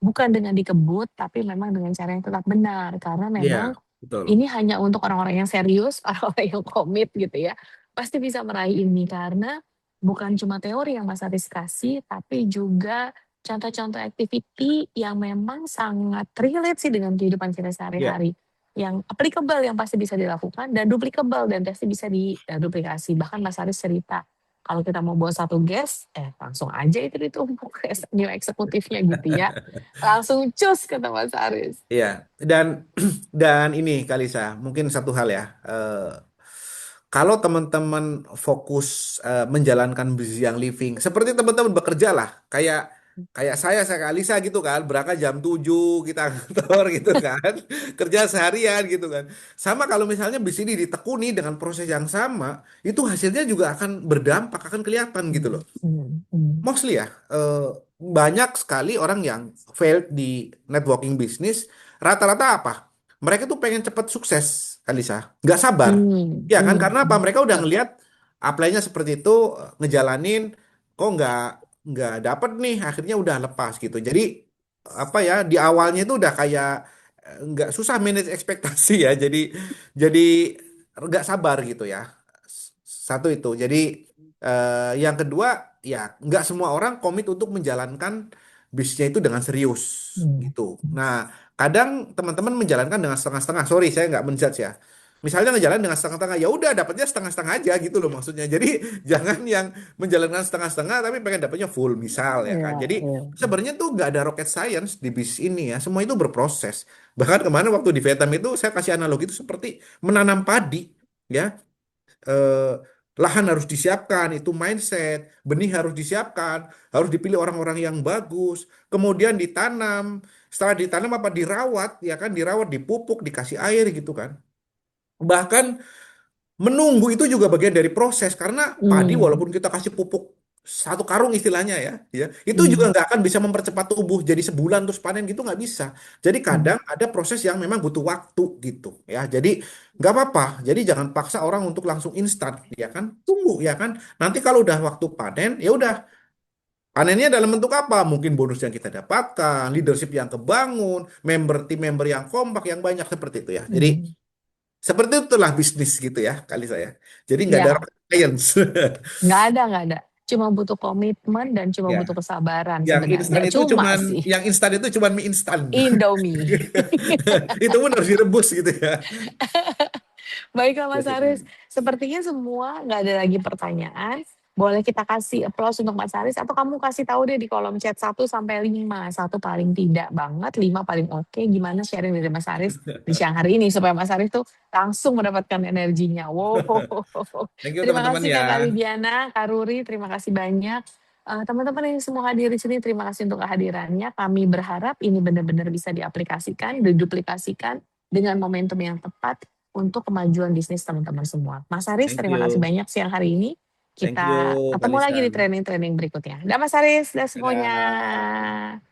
bukan dengan dikebut, tapi memang dengan cara yang tetap benar. Karena memang iya, betul. ini hanya untuk orang-orang yang serius, orang-orang yang komit gitu ya. Pasti bisa meraih ini karena bukan cuma teori yang Mas Aris kasih, tapi juga contoh-contoh activity yang memang sangat relate sih dengan kehidupan kita Iya. sehari-hari. Yang applicable yang pasti bisa dilakukan dan duplicable dan pasti bisa diduplikasi. Bahkan Mas Aris cerita, kalau kita mau bawa satu guest, langsung aja itu ditumpuk new eksekutifnya gitu ya. Langsung cus kata Mas Aris. Iya, dan dan ini Kalisa, mungkin satu hal ya. Kalau teman-teman fokus menjalankan bisnis yang living, seperti teman-teman bekerja lah, kayak kayak saya Kalisa gitu kan, berangkat jam 7 kita kantor gitu kan, kerja seharian gitu kan. Sama kalau misalnya bisnis ini ditekuni dengan proses yang sama, itu hasilnya juga akan berdampak, akan kelihatan gitu loh. Hmm, hmm, hmm. Mostly ya, banyak sekali orang yang failed di networking bisnis. Rata-rata apa? Mereka tuh pengen cepet sukses, Kalisa. Nggak sabar. Hmm, Ya kan? hmm, Karena apa? hmm. Mereka udah Betul. ngelihat apply-nya seperti itu, ngejalanin, kok nggak dapet nih. Akhirnya udah lepas gitu. Jadi apa ya? Di awalnya itu udah kayak nggak susah manage ekspektasi ya. Jadi nggak sabar gitu ya. Satu itu. Jadi yang kedua, ya nggak semua orang komit untuk menjalankan bisnisnya itu dengan serius Hmm, gitu. Nah, kadang teman-teman menjalankan dengan setengah-setengah. Sorry, saya nggak menjudge ya. Misalnya ngejalan dengan setengah-setengah, ya udah dapatnya setengah-setengah aja gitu loh maksudnya. Jadi jangan yang menjalankan setengah-setengah tapi pengen dapatnya full misal ya kan. iya, Jadi iya. sebenarnya tuh nggak ada rocket science di bisnis ini ya. Semua itu berproses. Bahkan kemarin waktu di Vietnam itu saya kasih analogi itu seperti menanam padi ya, eh, lahan harus disiapkan, itu mindset, benih harus disiapkan, harus dipilih orang-orang yang bagus, kemudian ditanam, setelah ditanam apa dirawat, ya kan, dirawat, dipupuk, dikasih air gitu kan. Bahkan menunggu itu juga bagian dari proses karena padi Hmm, walaupun kita kasih pupuk 1 karung istilahnya ya, itu juga hmm, nggak akan bisa mempercepat tumbuh jadi sebulan terus panen gitu nggak bisa. Jadi hmm, kadang ada proses yang memang butuh waktu gitu ya. Jadi nggak apa-apa. Jadi jangan paksa orang untuk langsung instan ya kan. Tunggu ya kan. Nanti kalau udah waktu panen ya udah, panennya dalam bentuk apa? Mungkin bonus yang kita dapatkan, leadership yang kebangun, tim member yang kompak yang banyak seperti itu ya. Jadi hmm. seperti itulah bisnis gitu ya kali saya. Jadi nggak ada Ya, rocket science. nggak ada, nggak ada. Cuma butuh komitmen dan cuma Ya, butuh kesabaran yang instan sebenarnya. itu Cuma cuman sih, yang instan itu cuman mie instan. Indomie. Itu pun harus direbus gitu ya. Baiklah Mas Gitu, Haris, sepertinya semua nggak ada lagi pertanyaan. Boleh kita kasih applause untuk Mas Haris atau kamu kasih tahu deh di kolom chat 1 sampai 5. 1 paling tidak banget, 5 paling oke. Gimana sharing dari Mas Haris di siang hari ini supaya Mas Haris tuh langsung mendapatkan energinya. Wow. Thank you Terima teman-teman kasih ya. Kak Kalidiana, Kak Ruri, terima kasih banyak. Teman-teman yang semua hadir di sini, terima kasih untuk kehadirannya. Kami berharap ini benar-benar bisa diaplikasikan, diduplikasikan dengan momentum yang tepat untuk kemajuan bisnis teman-teman semua. Mas Haris, Thank terima kasih you. banyak siang hari ini. Thank Kita you, ketemu lagi di Kalisa. training-training berikutnya. Dah Mas Haris, dah semuanya. Dadah.